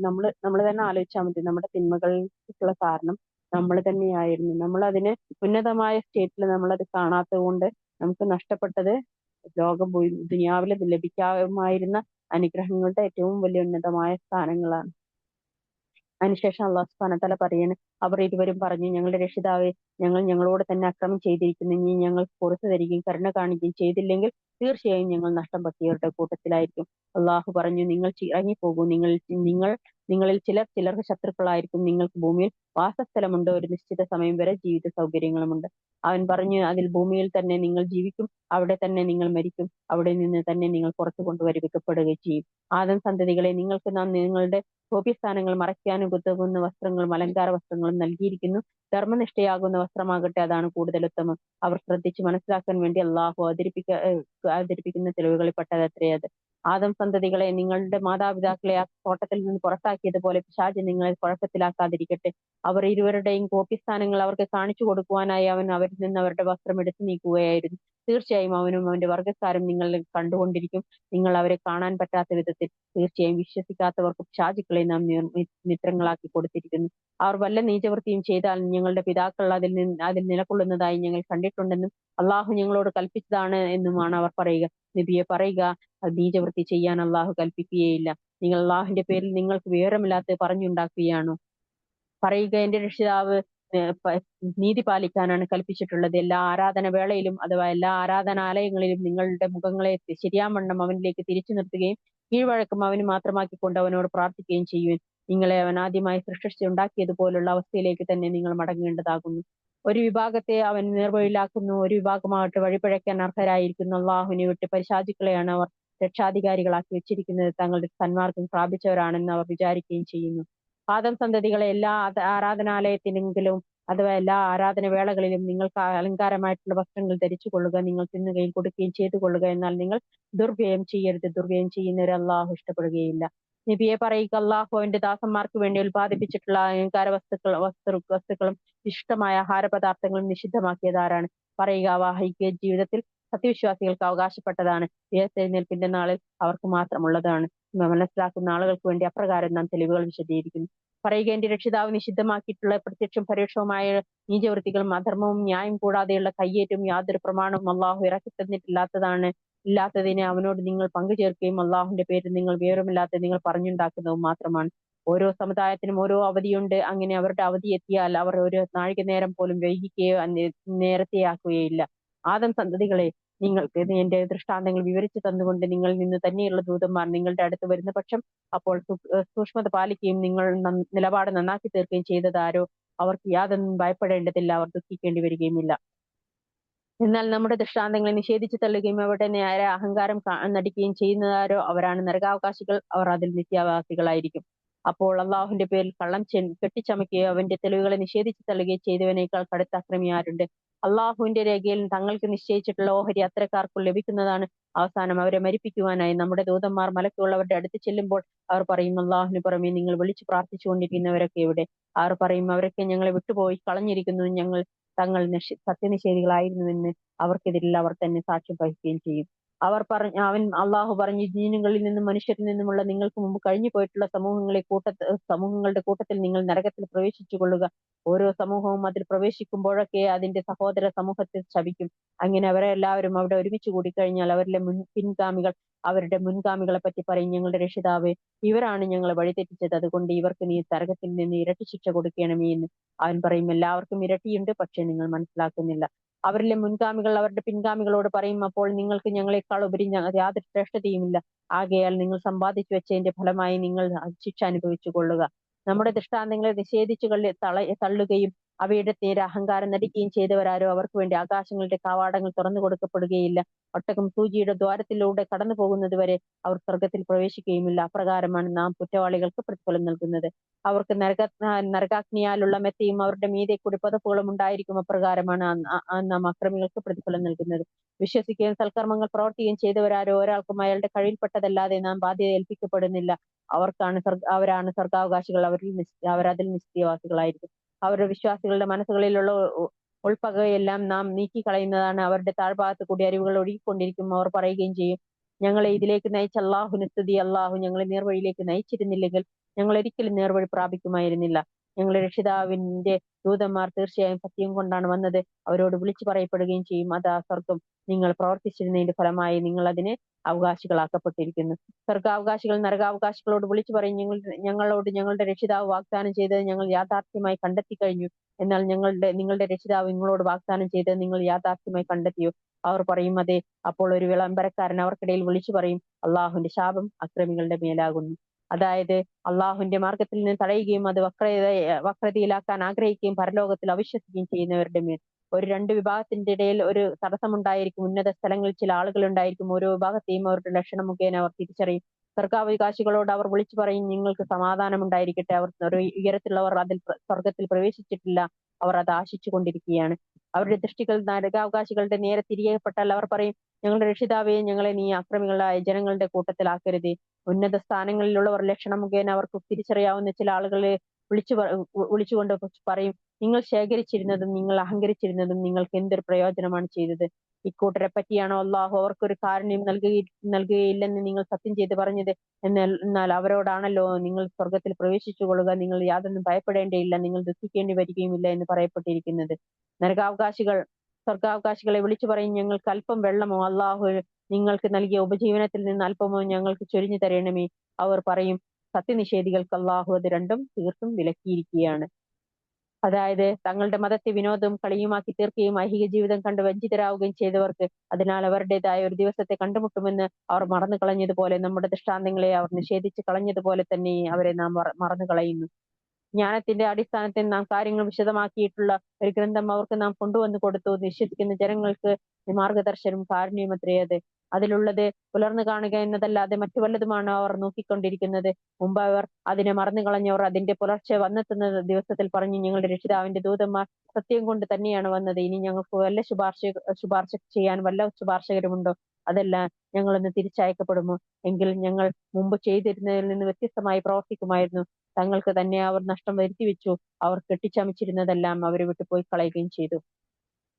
നമ്മൾ തന്നെ ആലോചിച്ചാൽ മതി, നമ്മുടെ തിന്മകൾക്കുള്ള കാരണം നമ്മൾ തന്നെയായിരുന്നു. നമ്മൾ അതിനെ ഉന്നതമായ സ്റ്റേറ്റിൽ നമ്മളത് കാണാത്തത് കൊണ്ട് നമുക്ക് നഷ്ടപ്പെട്ടത് ദുനിയാവിൽ ലഭിക്കാമായിരുന്ന അനുഗ്രഹങ്ങളുടെ ഏറ്റവും വലിയ ഉന്നതമായ സ്ഥാനങ്ങളാണ്. അതിനുശേഷം അള്ളാഹു സുബ്ഹാനഹു വ തആല പറയാണ്, അവർ ഇരുവരും പറഞ്ഞു, ഞങ്ങളുടെ രക്ഷിതാവേ, ഞങ്ങൾ ഞങ്ങളോട് തന്നെ അക്രമം ചെയ്തിരിക്കുന്നു. നീ ഞങ്ങൾക്ക് പുറത്തു തരികയും കരുണ കാണിക്കുകയും ചെയ്തില്ലെങ്കിൽ തീർച്ചയായും ഞങ്ങൾ നഷ്ടം പറ്റിയവരുടെ കൂട്ടത്തിലായിരിക്കും. അള്ളാഹു പറഞ്ഞു, നിങ്ങൾ ഇറങ്ങിപ്പോകൂ. നിങ്ങളിൽ ചിലർക്ക് ശത്രുക്കളായിരിക്കും. നിങ്ങൾക്ക് ഭൂമിയിൽ വാസസ്ഥലമുണ്ട്, ഒരു നിശ്ചിത സമയം വരെ ജീവിത സൗകര്യങ്ങളുമുണ്ട്. അവൻ പറഞ്ഞു, അതിൽ ഭൂമിയിൽ തന്നെ നിങ്ങൾ ജീവിക്കും, അവിടെ തന്നെ നിങ്ങൾ മരിക്കും, അവിടെ നിന്ന് തന്നെ നിങ്ങൾ പുറത്തു കൊണ്ടുവരിക്കപ്പെടുകയും ചെയ്യും. ആദം സന്തതികളെ, നിങ്ങൾക്ക് നാം നിങ്ങളുടെ ഗോപ്യസ്ഥാനങ്ങൾ മറയ്ക്കാനും ഉതകുന്ന വസ്ത്രങ്ങളും അലങ്കാര വസ്ത്രങ്ങളും നൽകിയിരിക്കുന്നു. ധർമ്മനിഷ്ഠയാകുന്ന വസ്ത്രമാകട്ടെ, അതാണ് കൂടുതൽ ഉത്തമം. അവർ ശ്രദ്ധിച്ച് മനസ്സിലാക്കാൻ വേണ്ടി അള്ളാഹു അവതരിപ്പിക്കുന്ന തെളിവുകളിൽ പെട്ടതത്രേ അത്. ആദം സന്തതികളെ, നിങ്ങളുടെ മാതാപിതാക്കളെ ആ തോട്ടത്തിൽ നിന്ന് പുറത്താക്കിയതുപോലെ പിശാച് നിങ്ങളെ കുഴപ്പത്തിലാക്കാതിരിക്കട്ടെ. അവർ ഇരുവരുടെയും ഗോപ്യസ്ഥാനങ്ങൾ അവർക്ക് കാണിച്ചു കൊടുക്കുവാനായി അവൻ അവരിൽ നിന്ന് അവരുടെ വസ്ത്രം എടുത്തു നീക്കുകയായിരുന്നു. തീർച്ചയായും അവനും അവന്റെ വർഗ്ഗക്കാരും നിങ്ങൾ കണ്ടുകൊണ്ടിരിക്കും, നിങ്ങൾ അവരെ കാണാൻ പറ്റാത്ത വിധത്തിൽ. തീർച്ചയായും വിശ്വസിക്കാത്തവർക്ക് പിശാചുക്കളെ നാം മിത്രങ്ങളാക്കി കൊടുത്തിരിക്കുന്നു. അവർ വല്ല നീചവൃത്തിയും ചെയ്താൽ ഞങ്ങളുടെ പിതാക്കൾ അതിൽ നിലകൊള്ളുന്നതായി ഞങ്ങൾ കണ്ടിട്ടുണ്ടെന്നും അള്ളാഹു ഞങ്ങളോട് കൽപ്പിച്ചതാണ് എന്നുമാണ് അവർ പറയുക. നബിയെ പറയുക, നീചവൃത്തി ചെയ്യാൻ അള്ളാഹു കൽപ്പിക്കുകയില്ല. നിങ്ങൾ അള്ളാഹുവിന്റെ പേരിൽ നിങ്ങൾക്ക് വിവരമില്ലാത്ത പറഞ്ഞുണ്ടാക്കുകയാണോ? പറയുക, എന്റെ രക്ഷിതാവ് നീതി പാലിക്കാനാണ് കൽപ്പിച്ചിട്ടുള്ളത്. എല്ലാ ആരാധന വേളയിലും അഥവാ എല്ലാ ആരാധനാലയങ്ങളിലും നിങ്ങളുടെ മുഖങ്ങളെ ശരിയാവണ്ണം അവനിലേക്ക് തിരിച്ചു നിർത്തുകയും കീഴ്വഴക്കം അവന് മാത്രമാക്കിക്കൊണ്ട് അവനോട് പ്രാർത്ഥിക്കുകയും ചെയ്യുവാൻ. നിങ്ങളെ അവൻ ആദ്യമായി സൃഷ്ടിച്ചുണ്ടാക്കിയതുപോലുള്ള അവസ്ഥയിലേക്ക് തന്നെ നിങ്ങൾ മടങ്ങേണ്ടതാകുന്നു. ഒരു വിഭാഗത്തെ അവൻ നേർവഴിയിലാക്കുന്നു, ഒരു വിഭാഗമാകട്ടെ വഴിപിഴയ്ക്കാൻ അർഹരായിരിക്കുന്നു. അള്ളാഹുവിനെ വിട്ട് പരിശാചുക്കളെയാണ് അവർ രക്ഷാധികാരികളാക്കി വെച്ചിരിക്കുന്നത്. തങ്ങളുടെ സന്മാർഗം പ്രാപിച്ചവരാണെന്ന് അവർ വിചാരിക്കുകയും ചെയ്യുന്നു. ആദം സന്തതികളെ, എല്ലാ ആരാധനാലയത്തിനെങ്കിലും അഥവാ എല്ലാ ആരാധന വേളകളിലും നിങ്ങൾക്ക് അലങ്കാരമായിട്ടുള്ള വസ്ത്രങ്ങൾ ധരിച്ചു കൊള്ളുക, നിങ്ങൾ തിന്നുകയും കൊടുക്കുകയും ചെയ്തു കൊള്ളുക. എന്നാൽ നിങ്ങൾ ദുർവ്യയം ചെയ്യരുത്. ദുർവ്യയം ചെയ്യുന്നവരെ അള്ളാഹു ഇഷ്ടപ്പെടുകയില്ല. നബിയെ പറയുക, അള്ളാഹു അവന്റെ ദാസന്മാർക്ക് വേണ്ടി ഉൽപ്പാദിപ്പിച്ചിട്ടുള്ള അലങ്കാര വസ്തുക്കളും ഇഷ്ടമായ ആഹാരപദാർത്ഥങ്ങളും നിഷിദ്ധമാക്കിയത് ആരാണ്? പറയുക, വാഹിക്ക് ജീവിതത്തിൽ സത്യവിശ്വാസികൾക്ക് അവകാശപ്പെട്ടതാണ്. ഉയർത്തെഴുന്നേൽപ്പിന്റെ നാളിൽ അവർക്ക് മാത്രമുള്ളതാണ്. മനസ്സിലാക്കുന്ന ആളുകൾക്ക് വേണ്ടി അപ്രകാരം നാം തെളിവുകൾ വിശദീകരിക്കുന്നു. പറയുക, എന്റെ രക്ഷിതാവ് നിഷിദ്ധമാക്കിയിട്ടുള്ള പ്രത്യക്ഷം പരോക്ഷമായ നീചവൃത്തികളും അധർമ്മവും ന്യായം കൂടാതെയുള്ള കയ്യേറ്റവും യാതൊരു പ്രമാണവും അള്ളാഹു ഇറക്കി തന്നിട്ടില്ലാത്തതാണ്. ഇല്ലാത്തതിനെ അവനോട് നിങ്ങൾ പങ്കുചേർക്കുകയും അള്ളാഹുവിന്റെ പേരിൽ നിങ്ങൾ വിവരമില്ലാത്ത നിങ്ങൾ പറഞ്ഞുണ്ടാക്കുന്നതും മാത്രമാണ്. ഓരോ സമുദായത്തിനും ഓരോ അവധിയുണ്ട്. അങ്ങനെ അവരുടെ അവധി എത്തിയാൽ അവർ ഒരു നാഴിക നേരം പോലും വൈകിക്കുകയോ നേരത്തെയാക്കുകയില്ല. ആദം സന്തതികളെ, നിങ്ങൾക്ക് എന്റെ ദൃഷ്ടാന്തങ്ങൾ വിവരിച്ചു തന്നുകൊണ്ട് നിങ്ങളിൽ നിന്ന് തന്നെയുള്ള ദൂതന്മാർ നിങ്ങളുടെ അടുത്ത് വരുന്ന പക്ഷം അപ്പോൾ സൂക്ഷ്മത പാലിക്കുകയും നിങ്ങൾ നിലപാട് നന്നാക്കി തീർക്കുകയും ചെയ്തതാരോ അവർക്ക് യാതൊന്നും ഭയപ്പെടേണ്ടതില്ല, അവർ ദുഃഖിക്കേണ്ടി വരികയുമില്ല. എന്നാൽ നമ്മുടെ ദൃഷ്ടാന്തങ്ങളെ നിഷേധിച്ചു തള്ളുകയും അവരുടെ നേരെ അഹങ്കാരം നടിക്കുകയും ചെയ്യുന്നതാരോ അവരാണ് നരകാവകാശികൾ, അവർ അതിൽ നിത്യവാസികളായിരിക്കും. അപ്പോൾ അള്ളാഹുവിന്റെ പേരിൽ കള്ളം കെട്ടിച്ചമയ്ക്കുകയോ അവന്റെ തെളിവുകളെ നിഷേധിച്ചു തള്ളുകയോ ചെയ്തവനേക്കാൾ കടുത്ത അക്രമി ആരുണ്ട്? അള്ളാഹുവിന്റെ രേഖയിൽ തങ്ങൾക്ക് നിശ്ചയിച്ചിട്ടുള്ള ഓഹരി അത്തരക്കാർക്കും ലഭിക്കുന്നതാണ്. അവസാനം അവരെ മരിപ്പിക്കുവാനായി നമ്മുടെ ദൂതന്മാർ മലക്കുകൾ അവരുടെ അടുത്ത് ചെല്ലുമ്പോൾ അവർ പറയും, അള്ളാഹുവിന് പുറമെ നിങ്ങൾ വിളിച്ചു പ്രാർത്ഥിച്ചുകൊണ്ടിരിക്കുന്നവരൊക്കെ എവിടെ? അവർ പറയും, അവരൊക്കെ ഞങ്ങളെ വിട്ടുപോയി കളഞ്ഞിരിക്കുന്നു, തങ്ങൾ സത്യനിഷേധികളായിരുന്നുവെന്ന് അവർക്കെതിരിൽ അവർ തന്നെ സാക്ഷ്യം വഹിക്കുകയും ചെയ്യും. അള്ളാഹു പറഞ്ഞു, ജീനുകളിൽ നിന്നും മനുഷ്യരിൽ നിന്നുമുള്ള നിങ്ങൾക്ക് മുമ്പ് കഴിഞ്ഞു പോയിട്ടുള്ള സമൂഹങ്ങളുടെ കൂട്ടത്തിൽ നിങ്ങൾ നരകത്തിൽ പ്രവേശിച്ചു കൊള്ളുക. ഓരോ സമൂഹവും അതിൽ പ്രവേശിക്കുമ്പോഴൊക്കെ അതിന്റെ സഹോദര സമൂഹത്തെ ശപിക്കും. അങ്ങനെ അവരെല്ലാവരും അവിടെ ഒരുമിച്ച് കൂടിക്കഴിഞ്ഞാൽ അവരിലെ പിൻഗാമികൾ അവരുടെ മുൻഗാമികളെ പറ്റി പറയും, ഞങ്ങളുടെ രക്ഷിതാവേ, ഇവരാണ് ഞങ്ങളെ വഴിതെറ്റിച്ചത്, അതുകൊണ്ട് ഇവർക്ക് നീ നരകത്തിൽ നിന്ന് ഇരട്ടി ശിക്ഷ കൊടുക്കണമേ എന്ന്. അവൻ പറയും, എല്ലാവർക്കും ഇരട്ടിയുണ്ട്, പക്ഷെ നിങ്ങൾ മനസ്സിലാക്കുന്നില്ല. അവരിലെ മുൻഗാമികൾ അവരുടെ പിൻഗാമികളോട് പറയും, അപ്പോൾ നിങ്ങൾക്ക് ഞങ്ങളെക്കാൾ ഉപരി യാതൊരു ശ്രേഷ്ഠതയുമില്ല. ആകയാൽ നിങ്ങൾ സമ്പാദിച്ചു വെച്ചതിന്റെ ഫലമായി നിങ്ങൾ ശിക്ഷ അനുഭവിച്ചു കൊള്ളുക. നമ്മുടെ ദൃഷ്ടാന്തങ്ങളെ നിഷേധിച്ചു തള്ളുകയും അവയുടെ നേരെ അഹങ്കാരം നടിക്കുകയും ചെയ്തവരാരോ അവർക്ക് വേണ്ടി ആകാശങ്ങളുടെ കവാടങ്ങൾ തുറന്നു കൊടുക്കപ്പെടുകയില്ല. ഒട്ടകം സൂചിയുടെ ദ്വാരത്തിലൂടെ കടന്നു പോകുന്നത് വരെ അവർ സ്വർഗത്തിൽ പ്രവേശിക്കുകയുമില്ല. അപ്രകാരമാണ് നാം കുറ്റവാളികൾക്ക് പ്രതിഫലം നൽകുന്നത്. അവർക്ക് നരകാഗ്നിയാലുള്ള മെത്തയും അവരുടെ മീതെ കൂടി പതപ്പുകളും ഉണ്ടായിരിക്കും. അപ്രകാരമാണ് നാം അക്രമികൾക്ക് പ്രതിഫലം നൽകുന്നത്. വിശ്വസിക്കുകയും സൽക്കർമ്മങ്ങൾ പ്രവർത്തിക്കുകയും ചെയ്തവരാരോ ഒരാൾക്കും അയാളുടെ കഴിവിൽപ്പെട്ടതല്ലാതെ നാം ബാധ്യത ഏൽപ്പിക്കപ്പെടുന്നില്ല. അവരാണ് സ്വർഗാവകാശികൾ, അവരതിൽ നിശ്ചയവാസികളായിരിക്കും. അവരുടെ വിശ്വാസികളുടെ മനസ്സുകളിലുള്ള ഉൾപ്പകയെല്ലാം നാം നീക്കിക്കളയുന്നതാണ്. അവരുടെ താഴ്ഭാഗത്ത് കൂടി അരുവികൾ ഒഴുകിക്കൊണ്ടിരിക്കും. അവർ പറയുകയും ചെയ്യും, ഞങ്ങളെ ഇതിലേക്ക് നയിച്ച അള്ളാഹുവിന് സ്തുതി. അള്ളാഹു ഞങ്ങളെ നേർവഴിയിലേക്ക് നയിച്ചിരുന്നില്ലെങ്കിൽ ഞങ്ങൾ ഒരിക്കലും നേർവഴി പ്രാപിക്കുമായിരുന്നില്ല. ഞങ്ങളുടെ രക്ഷിതാവിന്റെ ദൂതന്മാർ തീർച്ചയായും സത്യം കൊണ്ടാണ് വന്നത്. അവരോട് വിളിച്ചു പറയപ്പെടുകയും ചെയ്യും, അതാ സ്വർഗം നിങ്ങൾ പ്രവർത്തിച്ചിരുന്നതിന്റെ ഫലമായി നിങ്ങൾ അതിന് അവകാശികളാക്കപ്പെട്ടിരിക്കുന്നു. സ്വർഗാവകാശികൾ നരകാവകാശികളോട് വിളിച്ചു പറയും, ഞങ്ങളോട് ഞങ്ങളുടെ രക്ഷിതാവ് വാഗ്ദാനം ചെയ്തത് ഞങ്ങൾ യാഥാർത്ഥ്യമായി കണ്ടെത്തി കഴിഞ്ഞു. എന്നാൽ നിങ്ങളുടെ രക്ഷിതാവ് നിങ്ങളോട് വാഗ്ദാനം ചെയ്തത് നിങ്ങൾ യാഥാർത്ഥ്യമായി കണ്ടെത്തിയോ? അവർ പറയും, അതെ. അപ്പോൾ ഒരു വിളംബരക്കാരൻ അവർക്കിടയിൽ വിളിച്ചു പറയും, അള്ളാഹുവിന്റെ ശാപം അക്രമികളുടെ മേലാകുന്നു. അതായത് അള്ളാഹുവിന്റെ മാർഗത്തിൽ നിന്ന് തടയുകയും അത് വക്രതയിലാക്കാൻ ആഗ്രഹിക്കുകയും പരലോകത്തിൽ അവിശ്വസിക്കുകയും ചെയ്യുന്നവരുടെ മേൽ. ഒരു രണ്ട് വിഭാഗത്തിന്റെ ഇടയിൽ ഒരു തടസ്സമുണ്ടായിരിക്കും. ഉന്നത സ്ഥലങ്ങളിൽ ചില ആളുകൾ ഉണ്ടായിരിക്കും. ഓരോ വിഭാഗത്തെയും അവരുടെ ലക്ഷണം മുഖേന അവർ തിരിച്ചറിയും. സ്വർഗാവകാശികളോട് അവർ വിളിച്ചു പറയും, നിങ്ങൾക്ക് സമാധാനം ഉണ്ടായിരിക്കട്ടെ. അവർ ഉയരത്തിലുള്ളവർ സ്വർഗത്തിൽ പ്രവേശിച്ചിട്ടില്ല, അവർ അത് ആശിച്ചു കൊണ്ടിരിക്കുകയാണ്. അവരുടെ ദൃഷ്ടികൾ നരകാവകാശികളുടെ നേരെ തിരിയപ്പെട്ടാൽ അവർ പറയും, ഞങ്ങളുടെ രക്ഷിതാവേ, ഞങ്ങളെ നീ അക്രമികളായ ജനങ്ങളുടെ കൂട്ടത്തിലാക്കരുതേ. ഉന്നത സ്ഥാനങ്ങളിലുള്ളവർ ലക്ഷണം മുഖേന അവർക്ക് തിരിച്ചറിയാവുന്ന ചില ആളുകളെ വിളിച്ചുകൊണ്ട് പറയും, നിങ്ങൾ ശേഖരിച്ചിരുന്നതും നിങ്ങൾ അഹങ്കരിച്ചിരുന്നതും നിങ്ങൾക്ക് എന്തൊരു പ്രയോജനമാണ് ചെയ്തത്? ഇക്കൂട്ടരെ പറ്റിയാണോ അള്ളാഹു അവർക്കൊരു കാരുണ്യം നൽകുകയില്ലെന്ന് നിങ്ങൾ സത്യം ചെയ്ത് പറഞ്ഞത്? എന്നാൽ അവരോടാണല്ലോ നിങ്ങൾ സ്വർഗത്തിൽ പ്രവേശിച്ചു കൊള്ളുക, നിങ്ങൾ യാതൊന്നും ഭയപ്പെടേണ്ടയില്ല, നിങ്ങൾ ദുഃഖിക്കേണ്ടി വരികയുമില്ല എന്ന് പറയപ്പെട്ടിരിക്കുന്നത്. സ്വർഗാവകാശികളെ വിളിച്ചു പറയും, ഞങ്ങൾക്ക് അല്പം വെള്ളമോ അള്ളാഹു നിങ്ങൾക്ക് നൽകിയ ഉപജീവനത്തിൽ നിന്ന് അല്പമോ ഞങ്ങൾക്ക് ചൊരിഞ്ഞു തരണമേ. അവർ പറയും, സത്യനിഷേധികൾക്ക് അള്ളാഹു അത് രണ്ടും തീർത്തും വിലക്കിയിരിക്കുകയാണ്. അതായത് തങ്ങളുടെ മതത്തെ വിനോദവും കളിയുമാക്കി തീർക്കുകയും ഐഹിക ജീവിതം കണ്ട് വഞ്ചിതരാവുകയും ചെയ്തവർക്ക് അതിനാൽ അവരുടേതായ ഒരു ദിവസത്തെ കണ്ടുമുട്ടുമെന്ന് അവർ മറന്നു കളഞ്ഞതുപോലെ നമ്മുടെ ദൃഷ്ടാന്തങ്ങളെ അവർ നിഷേധിച്ച് കളഞ്ഞതുപോലെ തന്നെ അവരെ നാം മറന്നു കളയുന്നു. ജ്ഞാനത്തിന്റെ അടിസ്ഥാനത്തിൽ നാം കാര്യങ്ങൾ വിശദമാക്കിയിട്ടുള്ള ഒരു ഗ്രന്ഥം അവർക്ക് നാം കൊണ്ടുവന്നു കൊടുത്തു. വിശ്വസിക്കുന്ന ജനങ്ങൾക്ക് മാർഗദർശനം കാരുണ്യമത്രേ അത്. അതിലുള്ളത് പുലർന്നു കാണുക എന്നതല്ലാതെ മറ്റു വല്ലതുമാണോ അവർ നോക്കിക്കൊണ്ടിരിക്കുന്നത്? മുമ്പ് അവർ അതിനെ മറന്നു കളഞ്ഞവർ അതിന്റെ പുലർച്ചെ വന്നെത്തുന്ന ദിവസത്തിൽ പറഞ്ഞു, ഞങ്ങളുടെ രക്ഷിതാവിന്റെ ദൂതന്മാർ സത്യം കൊണ്ട് തന്നെയാണ് വന്നത്. ഇനി ഞങ്ങൾക്ക് വല്ല ശുപാർശ ചെയ്യാൻ വല്ല ശുപാർശകരുമുണ്ടോ? അതല്ല, ഞങ്ങളൊന്ന് തിരിച്ചയക്കപ്പെടുമോ? എങ്കിൽ ഞങ്ങൾ മുമ്പ് ചെയ്തിരുന്നതിൽ നിന്ന് വ്യത്യസ്തമായി പ്രവർത്തിക്കുമായിരുന്നു. തങ്ങൾക്ക് തന്നെ അവർ നഷ്ടം വരുത്തി വെച്ചു. അവർ കെട്ടിച്ചമച്ചിരുന്നതെല്ലാം അവരെ വിട്ടുപോയി കളയുകയും ചെയ്തു.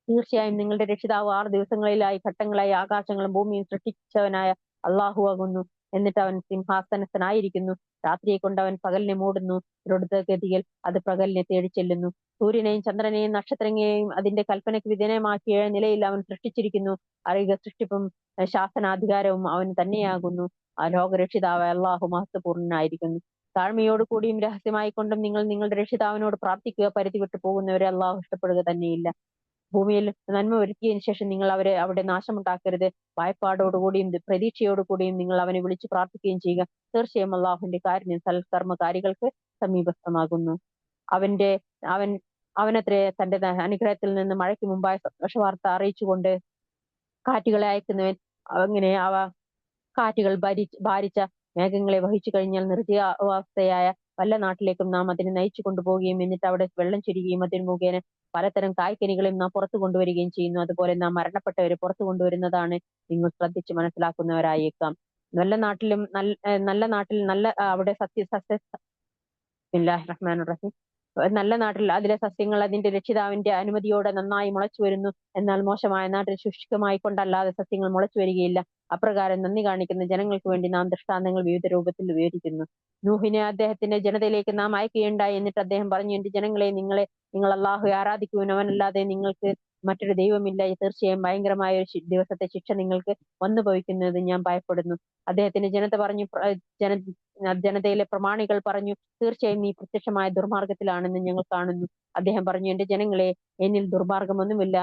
തീർച്ചയായും നിങ്ങളുടെ രക്ഷിതാവ് 6 ദിവസങ്ങളിലായി ഘട്ടങ്ങളായി ആകാശങ്ങളും ഭൂമിയും സൃഷ്ടിച്ചവനായ അള്ളാഹു ആകുന്നു. എന്നിട്ട് അവൻ സിംഹാസനസ്ഥനായിരിക്കുന്നു. രാത്രിയെ കൊണ്ട് അവൻ പകലിനെ മൂടുന്നു. ദ്രുതഗതിയിൽ അത് പകലിനെ തേടി ചെല്ലുന്നു. സൂര്യനെയും ചന്ദ്രനെയും നക്ഷത്രങ്ങളെയും അതിന്റെ കൽപ്പനയ്ക്ക് വിധേയമാക്കി 7 നിലയിൽ അവൻ സൃഷ്ടിച്ചിരിക്കുന്നു. അറിയുക, സൃഷ്ടിപ്പും ശാസനാധികാരവും അവന് തന്നെയാകുന്നു. ആ ലോകരക്ഷിതാവ് അള്ളാഹു മഹത്വപൂർണ്ണനായിരിക്കുന്നു. താഴ്മയോടുകൂടിയും രഹസ്യമായിക്കൊണ്ടും നിങ്ങൾ നിങ്ങളുടെ രക്ഷിതാവിനോട് പ്രാർത്ഥിക്കുക. പരിധി വിട്ടു പോകുന്നവരെ അള്ളാഹു ഇഷ്ടപ്പെടുക തന്നെയില്ല. ഭൂമിയിൽ നന്മ വരുത്തിയതിനു ശേഷം നിങ്ങൾ അവരെ അവിടെ നാശമുണ്ടാക്കരുത്. വായ്പാടോടുകൂടിയും പ്രതീക്ഷയോടുകൂടിയും നിങ്ങൾ അവനെ വിളിച്ചു പ്രാർത്ഥിക്കുകയും ചെയ്യുക. തീർച്ചയായും അള്ളാഹുവിന്റെ കാരുണ്യം സൽക്കർമ്മകാരികൾക്ക് സമീപസ്ഥമാകുന്നു. അവന്റെ അവൻ അവനത്രേ തന്റെ അനുഗ്രഹത്തിൽ നിന്ന് മഴയ്ക്ക് മുമ്പായി സന്തോഷവാർത്ത അറിയിച്ചുകൊണ്ട് കാറ്റുകളെ അയക്കുന്നവൻ. അങ്ങനെ അവ കാറ്റുകൾ ഭാരിച്ച മേഘങ്ങളെ വഹിച്ചു കഴിഞ്ഞാൽ നിർജ്ജീവാവസ്ഥയായ വല്ല നാട്ടിലേക്കും നാം അതിനെ നയിച്ചു കൊണ്ടുപോവുകയും എന്നിട്ട് അവിടെ വെള്ളം ചൊരിയുകയും അതിന് മുഖേന പലതരം കായ്ക്കനികളെയും നാം പുറത്തു കൊണ്ടുവരികയും ചെയ്യുന്നു. അതുപോലെ നാം മരണപ്പെട്ടവരെ പുറത്തു കൊണ്ടുവരുന്നതാണ് നിങ്ങൾ ശ്രദ്ധിച്ച് മനസ്സിലാക്കുന്നവരായേക്കാം. നല്ല നാട്ടിൽ നല്ല അവിടെ ബിസ്മില്ലാഹിർ റഹ്മാനിർ റഹീം. നല്ല നാട്ടിൽ അതിലെ സസ്യങ്ങൾ അതിന്റെ രക്ഷിതാവിന്റെ അനുമതിയോടെ നന്നായി മുളച്ചു വരുന്നു. എന്നാൽ മോശമായ നാട്ടിൽ ശുഷ്കമായി കൊണ്ടല്ലാതെ സസ്യങ്ങൾ മുളച്ചു വരികയില്ല. അപ്രകാരം നന്ദി കാണിക്കുന്ന ജനങ്ങൾക്ക് വേണ്ടി നാം ദൃഷ്ടാന്തങ്ങൾ വിവിധ രൂപത്തിൽ വിവരിക്കുന്നു. നൂഹിനെ അദ്ദേഹത്തിന്റെ ജനതയിലേക്ക് നാം അയക്കുകയുണ്ടായി. എന്നിട്ട് അദ്ദേഹം പറഞ്ഞു, എന്റെ ജനങ്ങളെ, നിങ്ങൾ അള്ളാഹുവെ ആരാധിക്കുവാൻ, അവനല്ലാതെ നിങ്ങൾക്ക് മറ്റൊരു ദൈവമില്ല. തീർച്ചയായും ഭയങ്കരമായ ഒരു ദിവസത്തെ ശിക്ഷ നിങ്ങൾക്ക് വന്നു ഭവിക്കുന്നത് ഞാൻ ഭയപ്പെടുന്നു. അദ്ദേഹത്തിന്റെ ജനത പറഞ്ഞു, ജനതയിലെ പ്രമാണികൾ പറഞ്ഞു, തീർച്ചയായും നീ പ്രത്യക്ഷമായ ദുർമാർഗത്തിലാണെന്ന് ഞങ്ങൾ കാണുന്നു. അദ്ദേഹം പറഞ്ഞു, എന്റെ ജനങ്ങളെ, എന്നിൽ ദുർമാർഗമൊന്നുമില്ല,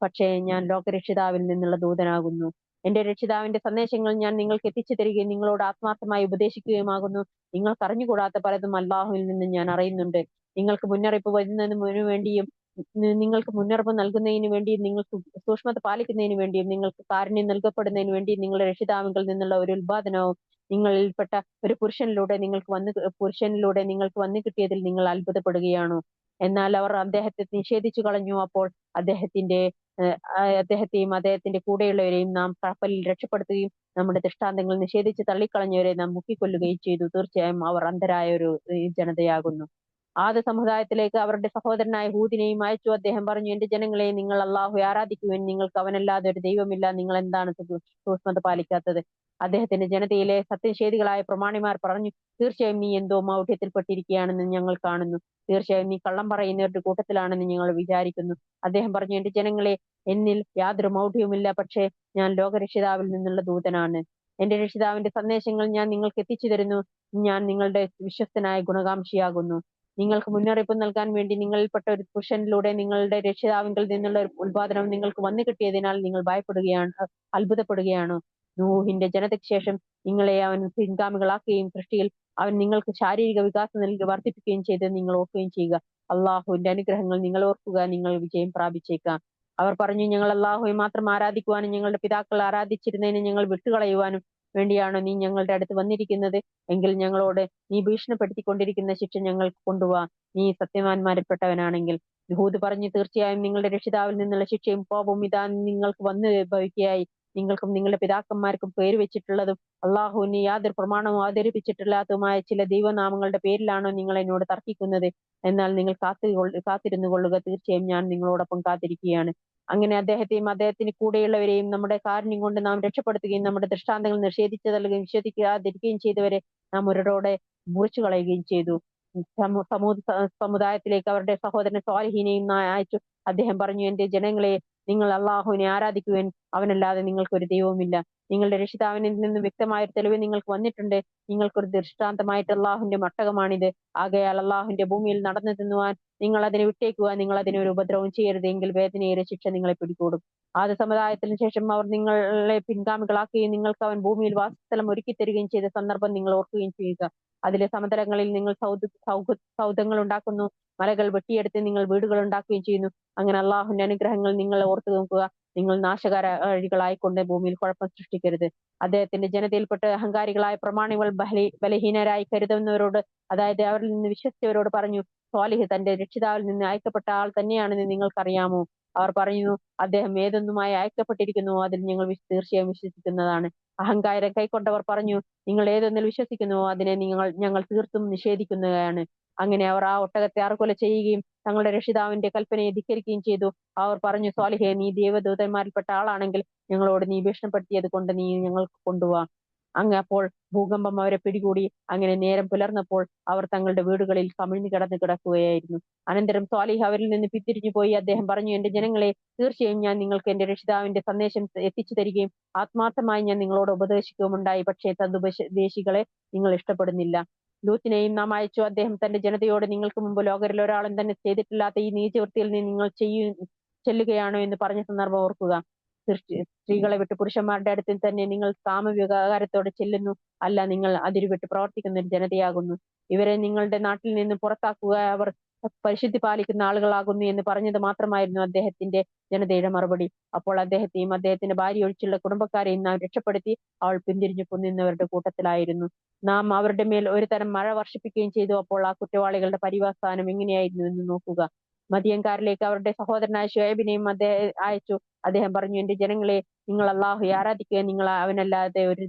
പക്ഷേ ഞാൻ ലോകരക്ഷിതാവിൽ നിന്നുള്ള ദൂതനാകുന്നു. എന്റെ രക്ഷിതാവിന്റെ സന്ദേശങ്ങൾ ഞാൻ നിങ്ങൾക്ക് എത്തിച്ചു തരികയും നിങ്ങളോട് ആത്മാർത്ഥമായി ഉപദേശിക്കുകയുമാകുന്നു. നിങ്ങൾക്ക് അറിഞ്ഞുകൂടാത്ത പലതും അള്ളാഹുവിൽ നിന്ന് ഞാൻ അറിയുന്നുണ്ട്. നിങ്ങൾക്ക് മുന്നറിയിപ്പ് വരുന്നതിനു വേണ്ടിയും നിങ്ങൾക്ക് മുന്നറിയിപ്പ് നൽകുന്നതിന് വേണ്ടിയും നിങ്ങൾക്ക് സൂക്ഷ്മത പാലിക്കുന്നതിന് വേണ്ടിയും നിങ്ങൾക്ക് കാരുണ്യം നൽകപ്പെടുന്നതിന് വേണ്ടിയും നിങ്ങളുടെ രക്ഷിതാവിൽ നിന്നുള്ള ഒരു ഉത്പാദനവും നിങ്ങളിൽപ്പെട്ട ഒരു പുരുഷനിലൂടെ നിങ്ങൾക്ക് വന്നു കിട്ടിയതിൽ നിങ്ങൾ അത്ഭുതപ്പെടുകയാണോ? എന്നാൽ അവർ അദ്ദേഹത്തെ നിഷേധിച്ചു കളഞ്ഞു. അപ്പോൾ അദ്ദേഹത്തെയും അദ്ദേഹത്തിന്റെ കൂടെയുള്ളവരെയും നാം കപ്പലിൽ രക്ഷപ്പെടുത്തുകയും നമ്മുടെ ദൃഷ്ടാന്തങ്ങൾ നിഷേധിച്ച് തള്ളിക്കളഞ്ഞവരെ നാം മുക്കിക്കൊല്ലുകയും ചെയ്തു. തീർച്ചയായും അവർ അന്ധരായ ഒരു ജനതയാകുന്നു. ആദ് സമുദായത്തിലേക്ക് അവരുടെ സഹോദരനായ ഹൂദിനെയും അയച്ചു. അദ്ദേഹം പറഞ്ഞു, എന്റെ ജനങ്ങളെ, നിങ്ങൾ അള്ളാഹു ആരാധിക്കുവാൻ, നിങ്ങൾക്ക് അവനല്ലാതെ ഒരു ദൈവമില്ല. നിങ്ങൾ എന്താണ് സൂക്ഷ്മത പാലിക്കാത്തത്? അദ്ദേഹത്തിന്റെ ജനതയിലെ സത്യനിഷേധികളായ പ്രമാണിമാർ പറഞ്ഞു, തീർച്ചയായും നീ എന്തോ മൗഢ്യത്തിൽപ്പെട്ടിരിക്കുകയാണെന്ന് ഞങ്ങൾ കാണുന്നു. തീർച്ചയായും നീ കള്ളം പറയുന്നവരുടെ കൂട്ടത്തിലാണെന്ന് ഞങ്ങൾ വിചാരിക്കുന്നു. അദ്ദേഹം പറഞ്ഞു, എന്റെ ജനങ്ങളെ, എന്നിൽ യാതൊരു മൗഢ്യവുമില്ല, പക്ഷേ ഞാൻ ലോകരക്ഷിതാവിൽ നിന്നുള്ള ദൂതനാണ്. എന്റെ രക്ഷിതാവിന്റെ സന്ദേശങ്ങൾ ഞാൻ നിങ്ങൾക്ക് എത്തിച്ചു തരുന്നു. ഞാൻ നിങ്ങളുടെ വിശ്വസ്തനായ ഗുണകാംക്ഷിയാകുന്നു. നിങ്ങൾക്ക് മുന്നറിയിപ്പ് നൽകാൻ വേണ്ടി നിങ്ങളിൽപ്പെട്ട ഒരു പുരുഷനിലൂടെ നിങ്ങളുടെ രക്ഷിതാവിങ്കിൽ നിന്നുള്ള ഒരു ഉത്പാദനം നിങ്ങൾക്ക് വന്നു കിട്ടിയതിനാൽ നിങ്ങൾ അത്ഭുതപ്പെടുകയാണോ? നൂഹിന്റെ ജനതയ്ക്ക് ശേഷം നിങ്ങളെ അവൻ പിൻഗാമികളാക്കുകയും സൃഷ്ടിയിൽ അവൻ നിങ്ങൾക്ക് ശാരീരിക വികാസം നൽകി വർദ്ധിപ്പിക്കുകയും ചെയ്ത് നിങ്ങൾ ഓർക്കുകയും ചെയ്യുക. അള്ളാഹുവിന്റെ അനുഗ്രഹങ്ങൾ നിങ്ങൾ ഓർക്കുക, നിങ്ങൾ വിജയം പ്രാപിച്ചേക്കാം. അവർ പറഞ്ഞു, ഞങ്ങൾ അള്ളാഹുവെ മാത്രം ആരാധിക്കുവാനും ഞങ്ങളുടെ പിതാക്കൾ ആരാധിച്ചിരുന്നതിനെ ഞങ്ങൾ വിട്ടുകളയുവാനും വേണ്ടിയാണോ നീ ഞങ്ങളുടെ അടുത്ത് വന്നിരിക്കുന്നത്? എങ്കിൽ ഞങ്ങളോട് നീ ഭീഷണിപ്പെടുത്തിക്കൊണ്ടിരിക്കുന്ന ശിക്ഷ ഞങ്ങൾക്ക് കൊണ്ടുപോവാ, നീ സത്യവാന്മാരിൽപ്പെട്ടവനാണെങ്കിൽ. യഹൂദ് പറഞ്ഞു, തീർച്ചയായും നിങ്ങളുടെ രക്ഷിതാവിൽ നിന്നുള്ള ശിക്ഷയും കോപവും ഇതാ നിങ്ങൾക്ക് വന്നു ഭവിക്കുകയായി. നിങ്ങൾക്കും നിങ്ങളുടെ പിതാക്കന്മാർക്കും പേര് വെച്ചിട്ടുള്ളതും അള്ളാഹുവിന് യാതൊരു പ്രമാണവും അവതരിപ്പിച്ചിട്ടില്ലാത്തതുമായ ചില ദൈവനാമങ്ങളുടെ പേരിലാണോ നിങ്ങൾ എന്നോട് തർക്കിക്കുന്നത്? എന്നാൽ നിങ്ങൾ കാത്തിരുന്നു കൊള്ളുക, തീർച്ചയായും ഞാൻ നിങ്ങളോടൊപ്പം കാത്തിരിക്കുകയാണ്. അങ്ങനെ അദ്ദേഹത്തെയും അദ്ദേഹത്തിന് കൂടെയുള്ളവരെയും നമ്മുടെ കാരുണ്യം കൊണ്ട് നാം രക്ഷപ്പെടുത്തുകയും നമ്മുടെ ദൃഷ്ടാന്തങ്ങൾ നിഷേധിച്ചു തള്ളുകയും വിശ്വസിക്കാതിരിക്കുകയും ചെയ്തവരെ നാം ഒരിടോടെ മുറിച്ചു കളയുകയും ചെയ്തു. സമുദായത്തിലേക്ക് അവരുടെ സഹോദരൻ സ്വാലിഹിനെയും അയച്ചു. അദ്ദേഹം പറഞ്ഞു, എന്റെ ജനങ്ങളെ, നിങ്ങൾ അള്ളാഹുവിനെ ആരാധിക്കുവാൻ, അവനല്ലാതെ നിങ്ങൾക്കൊരു ദൈവവുമില്ല. നിങ്ങളുടെ രക്ഷിതാവിനിൽ നിന്ന് വ്യക്തമായ ഒരു തെളിവ് നിങ്ങൾക്ക് വന്നിട്ടുണ്ട്. നിങ്ങൾക്കൊരു ദൃഷ്ടാന്തമായിട്ട് അള്ളാഹുവിന്റെ മട്ടകമാണിത്. ആകയാൽ അള്ളാഹുവിന്റെ ഭൂമിയിൽ നടന്നു തിന്നുവാൻ നിങ്ങൾ അതിനെ വിട്ടേക്കുക. നിങ്ങൾ അതിനെ ഒരു ഉപദ്രവം ചെയ്യരുത്, എങ്കിൽ വേദനയേറെ ശിക്ഷ നിങ്ങളെ പിടികൂടും. ആദ്യ സമുദായത്തിന് ശേഷം അവർ നിങ്ങളെ പിൻഗാമികളാക്കുകയും നിങ്ങൾക്ക് അവൻ ഭൂമിയിൽ വാസസ്ഥലം ഒരുക്കി തരികയും ചെയ്ത സന്ദർഭം നിങ്ങൾ ഓർക്കുകയും ചെയ്യുക. അതിലെ സമതലങ്ങളിൽ നിങ്ങൾ സൗധങ്ങൾ ഉണ്ടാക്കുന്നു, മലകൾ വെട്ടിയെടുത്ത് നിങ്ങൾ വീടുകൾ ഉണ്ടാക്കുകയും ചെയ്യുന്നു. അങ്ങനെ അള്ളാഹുവിന്റെ അനുഗ്രഹങ്ങൾ നിങ്ങൾ ഓർത്തു നോക്കുക. നിങ്ങൾ നാശകാരികളായിക്കൊണ്ട് ഭൂമിയിൽ കുഴപ്പം സൃഷ്ടിക്കരുത്. അദ്ദേഹത്തിന്റെ ജനതയിൽപ്പെട്ട് അഹങ്കാരികളായ പ്രമാണികൾ ബലഹീനരായി കരുതുന്നവരോട്, അതായത് അവരിൽ നിന്ന് വിശ്വസിച്ചവരോട് പറഞ്ഞു, സ്വാലിഹ് തന്റെ രക്ഷിതാവിൽ നിന്ന് അയക്കപ്പെട്ട ആൾ തന്നെയാണെന്ന് നിങ്ങൾക്കറിയാമോ? അവർ പറയുന്നു, അദ്ദേഹം ഏതൊന്നുമായി അയക്കപ്പെട്ടിരിക്കുന്നുവോ അതിൽ ഞങ്ങൾ തീർച്ചയായും വിശ്വസിക്കുന്നതാണ്. അഹങ്കാരം കൈക്കൊണ്ടവർ പറഞ്ഞു, നിങ്ങൾ ഏതൊന്നിൽ വിശ്വസിക്കുന്നുവോ അതിനെ ഞങ്ങൾ തീർത്തും നിഷേധിക്കുന്നതാണ്. അങ്ങനെ അവർ ആ ഒട്ടകത്തെ അറുകൊല ചെയ്യുകയും തങ്ങളുടെ രക്ഷിതാവിന്റെ കൽപ്പനയെ ധിക്കരിക്കുകയും ചെയ്തു. അവർ പറഞ്ഞു, സ്വാലിഹേ, നീ ദേവദൂതന്മാരിൽപ്പെട്ട ആളാണെങ്കിൽ ഞങ്ങളോട് നീ ഭീഷണിപ്പെടുത്തിയത് കൊണ്ട് നീ ഞങ്ങൾക്ക് കൊണ്ടുപോവാ. അപ്പോൾ ഭൂകമ്പം അവരെ പിടികൂടി. അങ്ങനെ നേരം പുലർന്നപ്പോൾ അവർ തങ്ങളുടെ വീടുകളിൽ കമിഴ്ന്നു കിടക്കുകയായിരുന്നു. അനന്തരം സ്വാലിഹ് അവരിൽ നിന്ന് പിന്തിരിഞ്ഞു പോയി. അദ്ദേഹം പറഞ്ഞു, എന്റെ ജനങ്ങളെ, തീർച്ചയായും ഞാൻ നിങ്ങൾക്ക് എന്റെ രക്ഷിതാവിന്റെ സന്ദേശം എത്തിച്ചു തരികയും ആത്മാർത്ഥമായി ഞാൻ നിങ്ങളോട് ഉപദേശിക്കുകയുമുണ്ടായി. പക്ഷേ തദ്ദേശികളെ നിങ്ങൾ ഇഷ്ടപ്പെടുന്നില്ല. ലൂത്തിനെയും നാം അയച്ചു. അദ്ദേഹം തന്റെ ജനതയോട്, നിങ്ങൾക്ക് മുമ്പ് ലോകരിൽ ഒരാളും തന്നെ ചെയ്തിട്ടില്ലാത്ത ഈ നീചവൃത്തിയിൽ നിങ്ങൾ ചെല്ലുകയാണോ എന്ന് പറഞ്ഞ സന്ദർഭം ഓർക്കുക. സ്ത്രീകളെ വിട്ട് പുരുഷന്മാരുടെ അടുത്തിൽ തന്നെ നിങ്ങൾ കാമവികാരത്തോടെ ചെല്ലുന്നു. അല്ല, നിങ്ങൾ അതിരുവിട്ട് പ്രവർത്തിക്കുന്ന ഒരു ജനതയാകുന്നു. ഇവരെ നിങ്ങളുടെ നാട്ടിൽ നിന്ന് പുറത്താക്കുക, അവർ പരിശുദ്ധി പാലിക്കുന്ന ആളുകളാകുന്നു എന്ന് പറഞ്ഞത് മാത്രമായിരുന്നു അദ്ദേഹത്തിന്റെ ജനതയുടെ മറുപടി. അപ്പോൾ അദ്ദേഹത്തെയും അദ്ദേഹത്തിന്റെ ഭാര്യ ഒഴിച്ചുള്ള കുടുംബക്കാരെയും നാം രക്ഷപ്പെടുത്തി. അവൾ പിന്തിരിഞ്ഞു കൊന്നിരുന്നവരുടെ കൂട്ടത്തിലായിരുന്നു. നാം അവരുടെ മേൽ ഒരു തരം മഴ വർഷിപ്പിക്കുകയും ചെയ്തു. അപ്പോൾ ആ കുറ്റവാളികളുടെ പര്യവസാനം എങ്ങനെയായിരുന്നു എന്ന് നോക്കുക. മദിയൻകാരിലേക്ക് അവരുടെ സഹോദരനായ ഷുഐബിനെയും അദ്ദേഹം അയച്ചു. അദ്ദേഹം പറഞ്ഞു, എന്റെ ജനങ്ങളെ, നിങ്ങൾ അള്ളാഹുവെ ആരാധിക്കുക. നിങ്ങൾക്ക്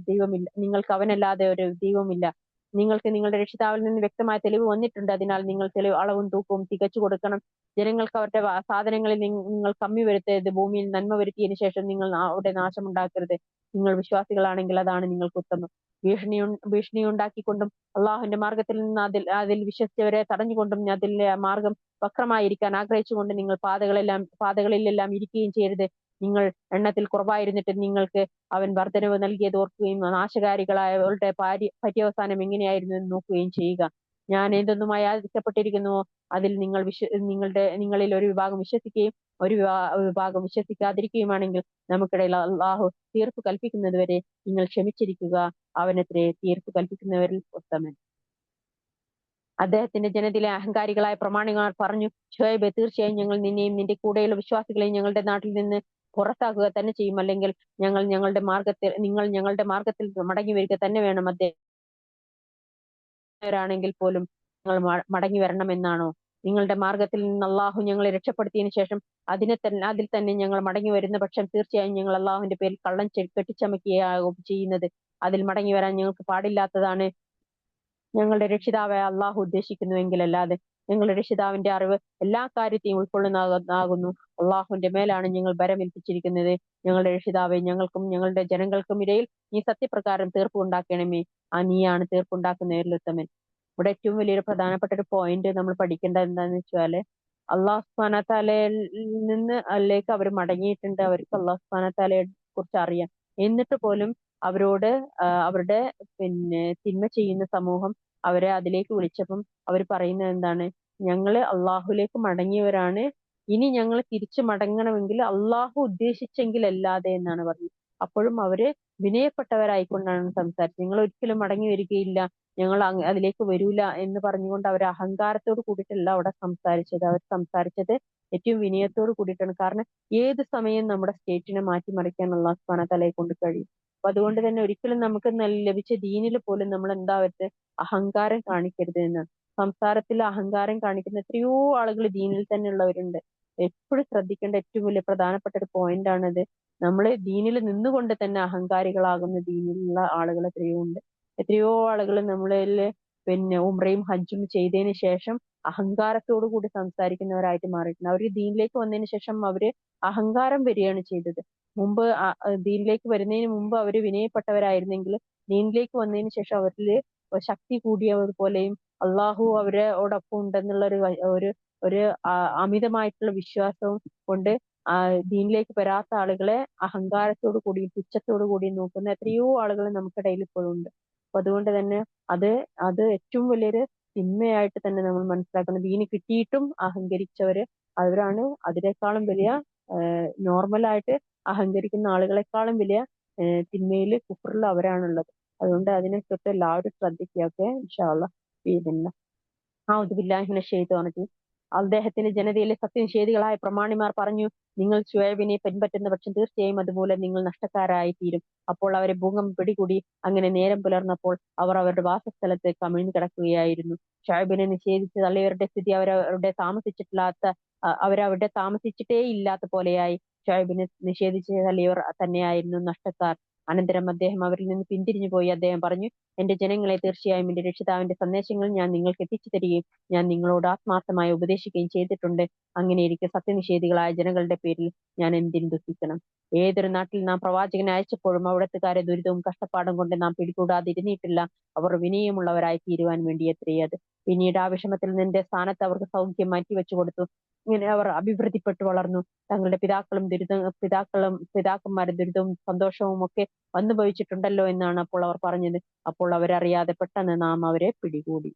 അവനല്ലാതെ ഒരു ദൈവമില്ല. നിങ്ങൾക്ക് നിങ്ങളുടെ രക്ഷിതാവിൽ നിന്ന് വ്യക്തമായ തെളിവ് വന്നിട്ടുണ്ട്. അതിനാൽ നിങ്ങൾ അളവും തൂക്കവും തികച്ചു കൊടുക്കണം. ജനങ്ങൾക്ക് അവരുടെ സാധനങ്ങളിൽ നിങ്ങൾ കമ്മി വരുത്തരുത്. ഭൂമിയിൽ നന്മ വരുത്തിയതിനു ശേഷം നിങ്ങൾ അവിടെ നാശമുണ്ടാക്കരുത്. നിങ്ങൾ വിശ്വാസികളാണെങ്കിൽ അതാണ് നിങ്ങൾക്ക് ഉത്തമം. ഭീഷണി ഉണ്ടാക്കിക്കൊണ്ടും അള്ളാഹുവിന്റെ മാർഗത്തിൽ നിന്ന് അതിൽ വിശ്വസിച്ചവരെ തടഞ്ഞുകൊണ്ടും അതിലെ മാർഗം വക്രമായിരിക്കാൻ ആഗ്രഹിച്ചുകൊണ്ട് നിങ്ങൾ പാതകളിലെല്ലാം ഇരിക്കുകയും ചെയ്യരുത്. നിങ്ങൾ എണ്ണത്തിൽ കുറവായിരുന്നിട്ട് നിങ്ങൾക്ക് അവൻ വർധനവ് നൽകിയത് ഓർക്കുകയും നാശകാരികളായവരുടെ പര്യവസാനം എങ്ങനെയായിരുന്നു എന്ന് നോക്കുകയും ചെയ്യുക. ഞാൻ ഏതൊന്നുമായി ആദിക്കപ്പെട്ടിരിക്കുന്നുവോ അതിൽ നിങ്ങളിൽ ഒരു വിഭാഗം വിശ്വസിക്കുകയും ഒരു വിഭാഗം വിശ്വസിക്കാതിരിക്കുകയുമാണെങ്കിൽ നമുക്കിടയിൽ അള്ളാഹു തീർപ്പ് കൽപ്പിക്കുന്നത് വരെ നിങ്ങൾ ക്ഷമിച്ചിരിക്കുക. അവനത്രേ തീർപ്പ് കൽപ്പിക്കുന്നവരിൽ ഉത്തമൻ. അദ്ദേഹത്തിന്റെ ജനതയിലെ അഹങ്കാരികളായ പ്രമാണിമാർ പറഞ്ഞു, ഷുഐബേ, തീർച്ചയായും ഞങ്ങൾ നിന്നെയും നിന്റെ കൂടെയുള്ള വിശ്വാസികളെയും ഞങ്ങളുടെ നാട്ടിൽ നിന്ന് പുറത്താക്കുക തന്നെ ചെയ്യും. അല്ലെങ്കിൽ നിങ്ങൾ ഞങ്ങളുടെ മാർഗത്തിൽ മടങ്ങി വരിക തന്നെ വേണം. അദ്ദേഹരാണെങ്കിൽ പോലും നിങ്ങൾ മടങ്ങി വരണമെന്നാണോ? നിങ്ങളുടെ മാർഗത്തിൽ നിന്ന് അള്ളാഹു ഞങ്ങളെ രക്ഷപ്പെടുത്തിയതിനു ശേഷം അതിൽ തന്നെ ഞങ്ങൾ മടങ്ങി വരുന്ന പക്ഷം തീർച്ചയായും ഞങ്ങൾ അള്ളാഹുവിന്റെ പേരിൽ കള്ളം കെട്ടിച്ചമക്കുകയാകും ചെയ്യുന്നത്. അതിൽ മടങ്ങി വരാൻ ഞങ്ങൾക്ക് പാടില്ലാത്തതാണ്. ഞങ്ങളുടെ രക്ഷിതാവായ അള്ളാഹു ഉദ്ദേശിക്കുന്നുവെങ്കിലല്ലാതെ. ഞങ്ങളുടെ രക്ഷിതാവിന്റെ അറിവ് എല്ലാ കാര്യത്തെയും ഉൾക്കൊള്ളുന്നതാകുന്നു. അള്ളാഹുവിന്റെ മേലാണ് ഞങ്ങൾ ഭരമേൽപ്പിച്ചിരിക്കുന്നത്. ഞങ്ങളുടെ രക്ഷിതാവെ, ഞങ്ങൾക്കും ഞങ്ങളുടെ ജനങ്ങൾക്കും ഇടയിൽ നീ സത്യപ്രകാരം തീർപ്പ് ഉണ്ടാക്കണമേ. നീയാണ് തീർപ്പുണ്ടാക്കുന്നവരിൽ ഉത്തമൻ. ഇവിടെ ഏറ്റവും വലിയൊരു പ്രധാനപ്പെട്ട ഒരു പോയിന്റ് നമ്മൾ പഠിക്കേണ്ടത് എന്താന്ന് വെച്ചാല്, അള്ളാഹു സുബ്ഹാനഹു വ തആലയിൽ നിന്ന് അതിലേക്ക് അവർ മടങ്ങിയിട്ടുണ്ട്. അവർക്ക് അള്ളാഹു സുബ്ഹാനഹു വ തആലയെ കുറിച്ച് അറിയാം. എന്നിട്ട് പോലും അവരോട് അവരുടെ തിന്മ ചെയ്യുന്ന സമൂഹം അവരെ അതിലേക്ക് വിളിച്ചപ്പം അവർ പറയുന്നത് എന്താണ്? ഞങ്ങള് അള്ളാഹുലേക്ക് മടങ്ങിയവരാണ്. ഇനി ഞങ്ങൾ തിരിച്ചു മടങ്ങണമെങ്കിൽ അള്ളാഹു ഉദ്ദേശിച്ചെങ്കിലല്ലാതെ എന്നാണ് പറഞ്ഞത്. അപ്പോഴും അവര് വിനയപ്പെട്ടവരായിക്കൊണ്ടാണ് സംസാരിച്ചത്. ഞങ്ങൾ ഒരിക്കലും മടങ്ങി വരികയില്ല, ഞങ്ങൾ അതിലേക്ക് വരൂല എന്ന് പറഞ്ഞുകൊണ്ട് അവർ അഹങ്കാരത്തോട് കൂടിയിട്ടല്ല അവിടെ സംസാരിച്ചത്. അവർ സംസാരിച്ചത് ഏറ്റവും വിനയത്തോട് കൂടിയിട്ടാണ്. കാരണം ഏത് സമയം നമ്മുടെ സ്റ്റേറ്റിനെ മാറ്റിമറിക്കാൻ അള്ളാഹു സുബ്ഹാനഹു വ തആലയെ കൊണ്ട് കഴിയും. അപ്പൊ അതുകൊണ്ട് തന്നെ ഒരിക്കലും നമുക്ക് ലഭിച്ച ദീനിൽ പോലും നമ്മൾ എന്താവരുത്, അഹങ്കാരം കാണിക്കരുത് എന്ന്. സംസാരത്തിൽ അഹങ്കാരം കാണിക്കുന്ന എത്രയോ ആളുകൾ ദീനിൽ തന്നെ ഉള്ളവരുണ്ട്. എപ്പോഴും ശ്രദ്ധിക്കേണ്ട ഏറ്റവും വലിയ പ്രധാനപ്പെട്ട ഒരു പോയിന്റ് ആണത്. നമ്മള് ദീനിൽ നിന്നുകൊണ്ട് തന്നെ അഹങ്കാരികളാകുന്ന ദീനിലുള്ള ആളുകൾ എത്രയോ ഉണ്ട്. എത്രയോ ആളുകൾ നമ്മളില് ഉംറയും ഹജ്ജും ചെയ്തതിന് ശേഷം അഹങ്കാരത്തോടു കൂടി സംസാരിക്കുന്നവരായിട്ട് മാറിയിട്ടുണ്ട്. അവര് ദീനിലേക്ക് വന്നതിന് ശേഷം അവര് അഹങ്കാരം വരികയാണ് ചെയ്തത്. മുമ്പ് ദീനിലേക്ക് വരുന്നതിന് മുമ്പ് അവര് വിനയപ്പെട്ടവരായിരുന്നെങ്കിൽ ദീനിലേക്ക് വന്നതിന് ശേഷം അവരില് ശക്തി കൂടിയവർ പോലെയും അള്ളാഹു അവരോടൊപ്പം ഉണ്ടെന്നുള്ള ഒരു ഒരു അമിതമായിട്ടുള്ള വിശ്വാസവും കൊണ്ട് ദീനിലേക്ക് വരാത്ത ആളുകളെ അഹങ്കാരത്തോടു കൂടി പുച്ഛത്തോടു കൂടി നോക്കുന്ന എത്രയോ ആളുകൾ നമുക്കിടയിൽ ഇപ്പോഴും ഉണ്ട്. അപ്പൊ അതുകൊണ്ട് തന്നെ അത് ഏറ്റവും വലിയൊരു തിന്മയായിട്ട് തന്നെ നമ്മൾ മനസ്സിലാക്കണം. ദീന് കിട്ടിയിട്ടും അഹങ്കരിച്ചവര് അവരാണ് അതിനേക്കാളും വലിയ നോർമലായിട്ട് അഹങ്കരിക്കുന്ന ആളുകളെക്കാളും വലിയ തിന്മയില് കുഫറിൽ അവരാണുള്ളത്. അതുകൊണ്ട് അതിനെ തൊട്ട് എല്ലാവരും ശ്രദ്ധിക്കുകയൊക്കെ ഇൻഷാ അല്ലാഹ് ബിഇദ്നില്ലാഹ്. ഔദു ബില്ലാഹി മിനശ് ശൈത്വാനിർ റജീം. അദ്ദേഹത്തിന്റെ ജനതയിലെ സത്യനിഷേധികളായ പ്രമാണിമാർ പറഞ്ഞു, നിങ്ങൾ ശുഐബിനെ പിൻപറ്റുന്ന പക്ഷം തീർച്ചയായും അതുമൂലം നിങ്ങൾ നഷ്ടക്കാരായി തീരും. അപ്പോൾ അവരെ ഭൂകമ്പം പിടികൂടി. അങ്ങനെ നേരം പുലർന്നപ്പോൾ അവർ അവരുടെ വാസസ്ഥലത്ത് കമിഴ്ന്നു കിടക്കുകയായിരുന്നു. ശുഐബിനെ നിഷേധിച്ച് തള്ളിയവരുടെ സ്ഥിതി അവരവിടെ താമസിച്ചിട്ടേ ഇല്ലാത്ത പോലെയായി. ശുഐബിനെ നിഷേധിച്ച് തള്ളിയവർ തന്നെയായിരുന്നു നഷ്ടക്കാർ. അനന്തരം അദ്ദേഹം അവരിൽ നിന്ന് പിന്തിരിഞ്ഞു പോയി അദ്ദേഹം പറഞ്ഞു, എന്റെ ജനങ്ങളെ, തീർച്ചയായും എന്റെ രക്ഷിതാവിന്റെ സന്ദേശങ്ങൾ ഞാൻ നിങ്ങൾക്ക് എത്തിച്ചു തരികയും ഞാൻ നിങ്ങളോട് ആത്മാർത്ഥമായി ഉപദേശിക്കുകയും ചെയ്തിട്ടുണ്ട്. അങ്ങനെയിരിക്കെ സത്യനിഷേധികളായ ജനങ്ങളുടെ പേരിൽ ഞാൻ എന്തിനു ദുഃഖിക്കണം? ഏതൊരു നാട്ടിൽ നാം പ്രവാചകനെ അയച്ചപ്പോഴും അവിടത്തുകാരെ ദുരിതവും കഷ്ടപ്പാടും കൊണ്ട് നാം പിടികൂടാതിരുന്നിട്ടില്ല. അവർ വിനയമുള്ളവരായി തീരുവാൻ വേണ്ടി എത്രയത്. പിന്നീട് ആ വിഷമത്തിൽ നിന്റെ സ്ഥാനത്ത് അവർക്ക് സൗഖ്യം മാറ്റിവെച്ചു കൊടുത്തു. ഇങ്ങനെ അവർ അഭിവൃദ്ധിപ്പെട്ടു വളർന്നു. തങ്ങളുടെ പിതാക്കന്മാരും ദുരിതവും സന്തോഷവും ഒക്കെ വന്നുഭവിച്ചിട്ടുണ്ടല്ലോ എന്നാണ് അപ്പോൾ അവർ പറഞ്ഞത്. അപ്പോൾ അവരറിയാതെ പെട്ടെന്ന് നാം അവരെ പിടികൂടി.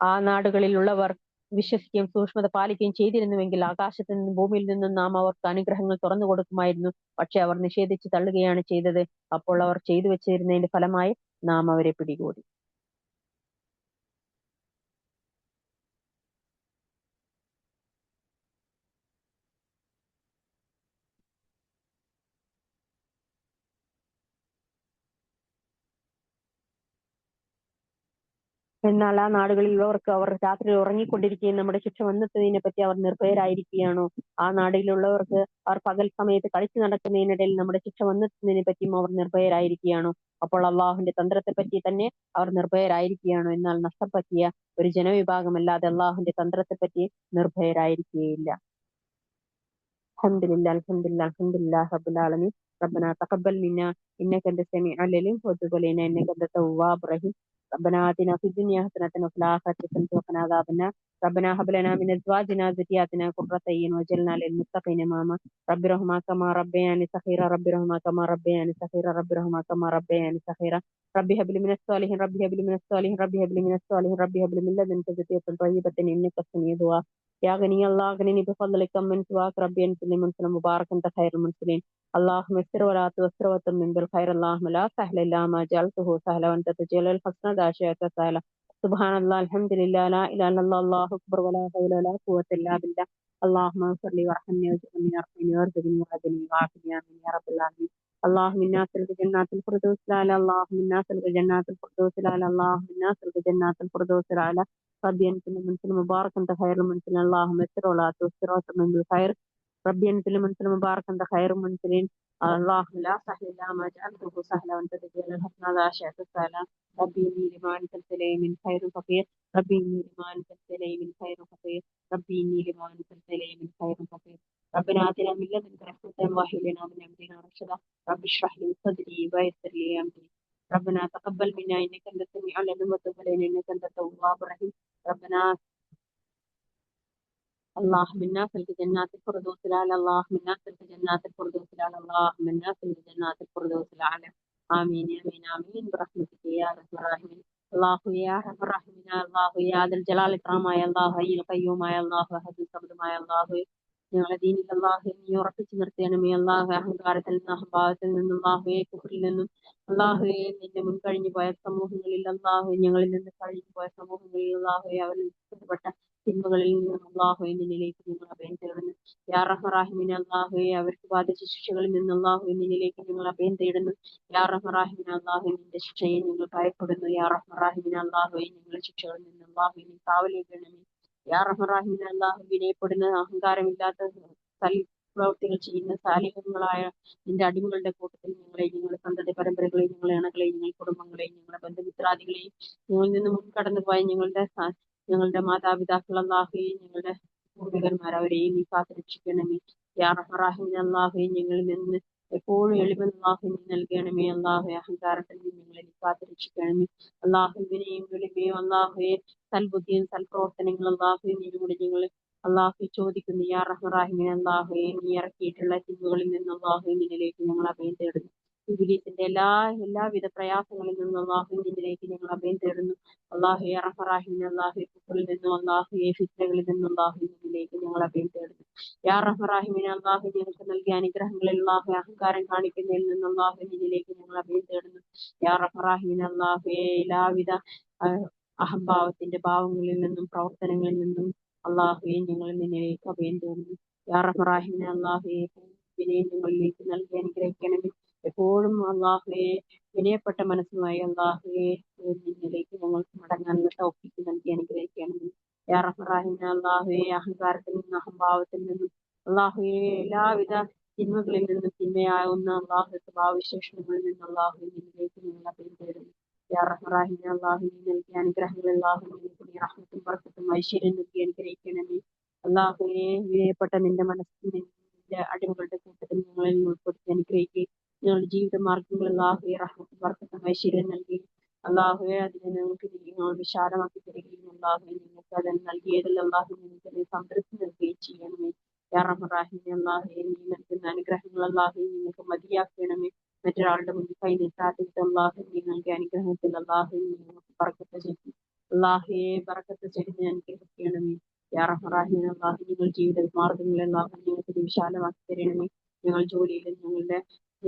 ആ നാടുകളിലുള്ളവർ വിശ്വസിക്കുകയും സൂക്ഷ്മത പാലിക്കുകയും ചെയ്തിരുന്നുവെങ്കിൽ ആകാശത്തു നിന്നും ഭൂമിയിൽ നിന്നും നാം അവർക്ക് അനുഗ്രഹങ്ങൾ തുറന്നു കൊടുക്കുമായിരുന്നു. പക്ഷെ അവർ നിഷേധിച്ച് തള്ളുകയാണ് ചെയ്തത്. അപ്പോൾ അവർ ചെയ്തു വെച്ചിരുന്നതിന്റെ ഫലമായി നാം അവരെ പിടികൂടി. എന്നാൽ ആ നാടുകളിലുള്ളവർക്ക് അവർ രാത്രി ഉറങ്ങിക്കൊണ്ടിരിക്കുകയും നമ്മുടെ ശിക്ഷ വന്നെത്തുന്നതിനെ പറ്റി അവർ നിർഭയരായിരിക്കുകയാണോ? ആ നാടുകളിലുള്ളവർക്ക് അവർ പകൽ സമയത്ത് കളിച്ചു നടക്കുന്നതിനിടയിൽ നമ്മുടെ ശിക്ഷ വന്നെത്തുന്നതിനെ പറ്റിയും അവർ നിർഭയരായിരിക്കുകയാണോ? അപ്പോൾ അള്ളാഹുവിന്റെ തന്ത്രത്തെ പറ്റി തന്നെ അവർ നിർഭയരായിരിക്കുകയാണോ? എന്നാൽ നഷ്ടം പറ്റിയ ഒരു ജനവിഭാഗമല്ലാതെ അള്ളാഹുവിന്റെ തന്ത്രത്തെ പറ്റി നിർഭയരായിരിക്കുകയില്ല. അൽഹംദുലില്ലാഹി റബ്ബിൽ ആലമീൻ. റബ്ബനാ തഖബ്ബൽ മിന്നാ ഇന്നക അൻത സമീഉൽ അലീം വതുബ് അലൈനാ ഇന്നക അൻത തവ്വാബുർ റഹീം. ربنا آتنا في الدنيا حسنة وفي الآخرة حسنة وقنا عذاب النار. ربنا هب لنا من أزواجنا وذرياتنا قرة أعين واجعلنا للمتقين إماما. رب ارحمهما كما ربياني صغيرا. رب ارحمهما كما ربياني صغيرا. رب ارحمهما كما ربياني صغيرا. رب هب لي من الصالحين. رب هب لي من الصالحين. رب هب لي من الصالحين. رب هب لي من لدنك ذرية طيبة إنك سميع الدعاء. يا غني الله أغنني بفضلك من سواك. ربي أنزلني منزلا مباركا أنت خير المنزلين. اللهم يسر ولا تعسر وتمم بالخير. اللهم لا سهل إلا ما جعلته سهلا وأنت تجعل الحزن إذا شئت سهلا. سبحان الله الحمد لله لا إله إلا الله الله أكبر ولا حول ولا قوة إلا بالله. اللهم اغفر لي وارحمني واجعلني وارحمني وارزقني وهدني وعافني آمين يا رب العالمين. اللهم إنا نسألك جنات الفردوس الأعلى. اللهم إنا نسألك جنات الفردوس الأعلى. اللهم إنا نسألك جنات الفردوس الأعلى. ربي أنزل منزل مبارك أنت خير المنزلين. اللهم يسر ولا تعسر وتمم بالخير. ربي أنزل منزل مبارك أنت خير المنزلين. اللهم لا سهل إلا ما جعلته سهلا وأنت تجعل الحزن إذا شئت سهلا. ربي إني لما أنزلت إلي من خير فقير. ربي إني لما أنزلت إلي من خير فقير. ربي إني لما أنزلت إلي من خير فقير. ربنا آتنا من لدنك رحمة وهب لنا من أمرنا رشدا. رب اشرح لي صدري ويسر لي أمري. ربنا تقبل منا إنك أنت السميع العليم وتب علينا إنك أنت التواب الرحيم. ربنا اللهم إنا نسألك جنات الفردوس الأعلى. اللهم إنا نسألك جنات الفردوس الأعلى. اللهم إنا نسألك جنات الفردوس الأعلى. آمين آمين آمين برحمتك يا أرحم الراحمين. الله يا أرحم الراحمين. الله يا ذا الجلال والإكرام يا الله حي القيوم يا الله أحد الصمد يا الله. ഞങ്ങളെ ദീനിൽ അല്ലാഹുവേ നീ ഉറപ്പിച്ചു നിർത്തണമേ അല്ലാഹുവേ. അഹങ്കാരത്തിൽ നിന്നും അഹംഭാവത്തിൽ നിന്നും അല്ലാഹുവേ കുഫറിൽ നിന്നും അല്ലാഹുവേ നിന്റെ മുൻകഴിഞ്ഞു പോയ സമൂഹങ്ങളിൽ അല്ലാഹുവേ ഞങ്ങളിൽ നിന്ന് കഴിഞ്ഞു പോയ സമൂഹങ്ങളിൽ അല്ലാഹുവേ അവരിൽ പെട്ട തിന്മകളിൽ നിന്നും അല്ലാഹുവേ നിന്നിലേക്ക് ഞങ്ങൾ അഭയം തേടുന്നു. യാ റഹ്മാൻ റഹീമീൻ. അല്ലാഹുവേ അവർക്ക് ബാധിച്ച ശിക്ഷകളിൽ നിന്ന് അല്ലാഹുവേ നിന്നിലേക്ക് ഞങ്ങൾ അഭയം തേടുന്നു. യാ റഹ്മാൻ റഹീമീൻ. അല്ലാഹുവേ നിന്റെ ശിക്ഷയെ ഞങ്ങൾ ഭയപ്പെടുന്നു. യാ റഹ്മാൻ റഹീമീൻ. അല്ലാഹുവേ ഞങ്ങളുടെ ശിക്ഷകളിൽ നിന്ന് അല്ലാഹുവേ നീ കാവലേൽക്കണമേ. യാ റഹ്മാൻ റഹീമീൻ. അല്ലാഹു വിനയപ്പെടുന്ന അഹങ്കാരമില്ലാത്ത പ്രവൃത്തികൾ ചെയ്യുന്ന സാലിഹങ്ങളായ നിന്റെ അടിമകളുടെ കൂട്ടത്തിൽ ഞങ്ങളുടെ സന്തതി പരമ്പരകളെയും ഞങ്ങളെ അണകളെയും ഞങ്ങളുടെ കുടുംബങ്ങളെയും ഞങ്ങളുടെ ബന്ധുമിത്രാദികളെയും ഞങ്ങളിൽ നിന്ന് മുൻകടന്നു പോയ ഞങ്ങളുടെ മാതാപിതാക്കൾ അല്ലാഹുവേ ഞങ്ങളുടെ പൂർവികന്മാർ അവരെയും നീ കാത്തുരക്ഷിക്കണമേ. യാ റഹ്മാൻ റഹീമീൻ. അല്ലാഹുവേ ഞങ്ങളിൽ നിന്ന് എപ്പോഴും എളിമ അല്ലാഹുവേ നീ നൽകണമേ. അല്ലാഹുവേ അഹങ്കാരത്തിൽ നിന്ന് ഞങ്ങളെ നീ കാത്തുരക്ഷിക്കണമേ. അല്ലാഹുവിനെയും എളിമയും അല്ലാഹുവേ സൽബുദ്ധിയും സൽപ്രവർത്തനങ്ങളും അല്ലാഹുവേ നീയോട് ഞങ്ങൾ അല്ലാഹുവേ ചോദിക്കുന്നു. യാ റഹ്മാൻ റഹീമീൻ. അല്ലാഹുവേ നീ ഇറക്കിയിട്ടുള്ള തിന്മകളിൽ നിന്ന് അല്ലാഹുവേ നിന്നിലേക്ക് ഞങ്ങൾ അഭയം തേടുന്നു. ഇബ്ലീസിന്റെ എല്ലാവിധ പ്രയാസങ്ങളിൽ നിന്നും അല്ലാഹുവേ നിന്നിലേക്ക് ഞങ്ങൾ അഭയം തേടുന്നു. അല്ലാഹുവേ യാ റഹ്മാൻ റഹീമീൻ. അല്ലാഹുവേ കുഫറിൽ നിന്നും അല്ലാഹുവേ ഫിത്നകളിൽ നിന്നും അല്ലാഹുവേ നിന്നിലേക്ക് ഞങ്ങൾ അഭയം തേടുന്നു. യാ റഹ്മാൻ അള്ളാഹു ഞങ്ങൾക്ക് നൽകിയ അനുഗ്രഹങ്ങളിൽ അള്ളാഹു അഹങ്കാരം കാണിക്കുന്നതിൽ നിന്ന് അള്ളാഹു നിന്നിലേക്ക് ഞങ്ങൾ അഭയം തേടുന്നു. യാ റഹ്മാൻ അള്ളാഹു എല്ലാവിധ അഹംഭാവത്തിന്റെ ഭാവങ്ങളിൽ നിന്നും പ്രവർത്തനങ്ങളിൽ നിന്നും അള്ളാഹുയെ ഞങ്ങൾ നിന്നിലേക്ക് അഭയം തേടുന്നു. യാ റഹ്മാൻ അള്ളാഹുയെ ഞങ്ങളിലേക്ക് നൽകി അനുഗ്രഹിക്കണമേ. എപ്പോഴും അള്ളാഹുയെ വിനയപ്പെട്ട മനസ്സുമായി അള്ളാഹുയെ നിന്നിലേക്ക് ഞങ്ങൾക്ക് മടങ്ങാനുള്ള തൗഫീഖ് നൽകി അനുഗ്രഹിക്കണമേ. യാ റഹ്മാൻ അള്ളാഹുയെ അഹങ്കാരത്തിൽ നിന്നും അഹംഭാവത്തിൽ നിന്നും അള്ളാഹുയെ എല്ലാവിധ തിന്മകളിൽ നിന്നും തിന്മയാകുന്ന അള്ളാഹു സ്വഭാവവിശേഷങ്ങളിൽ നിന്നും അള്ളാഹു നിന്നിലേക്ക് ഞങ്ങൾ അഭയം തേടുന്നു. യാ റഹ്മാൻ അള്ളാഹു നൽകിയ അനുഗ്രഹങ്ങൾ അള്ളാഹു റഹ്മത്തും ബർക്കത്തും ഐശ്വര്യം നൽകി അനുഗ്രഹിക്കണമേ. അള്ളാഹുയെ വിനയപ്പെട്ട നിന്റെ മനസ്സിനെ നിന്റെ അടിമകളുടെ കൂട്ടത്തിൽ ഞങ്ങളെ ഉൾപ്പെടുത്തി അനുഗ്രഹിക്കുകയും ഞങ്ങളുടെ ജീവിത മാർഗങ്ങൾ അള്ളാഹുയെ റഹ്മത്തും ബർക്കത്തും ഐശ്വര്യം നൽകി അള്ളാഹുയെ അതിനെ ഞങ്ങൾക്ക് ഞങ്ങൾ വിശാലമാക്കി തരികയും അള്ളാഹുയെ നിങ്ങൾക്ക് അതിന് നൽകിയതിൽ അള്ളാഹു നിങ്ങൾക്ക് സംതൃപ്തി നൽകുകയും ചെയ്യണമേ. യാ റഹ്മാൻ അള്ളാഹുയെ നീ നൽകുന്ന അനുഗ്രഹങ്ങൾ അള്ളാഹുയെ നിങ്ങൾക്ക് മതിയാക്കണമേ. മറ്റൊരാളുടെ മുന്നിൽ കൈ നീട്ടാത്തിട്ട് അള്ളാഹു നീ നൽകിയ അനുഗ്രഹത്തിൽ അള്ളാഹുയെ നിങ്ങൾക്ക് ബർക്കത്ത് ചെയ്യും. അള്ളാഹുയെ ബർക്കത്ത് ചെയ്ത് അനുഗ്രഹിക്കണമേ. യാ റഹ്മാൻ അള്ളാഹു നിങ്ങൾ ജീവിത മാർഗങ്ങളിൽ അള്ളാഹു ഞങ്ങൾക്ക് വിശാലമാക്കി തരണമേ. ഞങ്ങൾ ജോലിയിലും ഞങ്ങളുടെ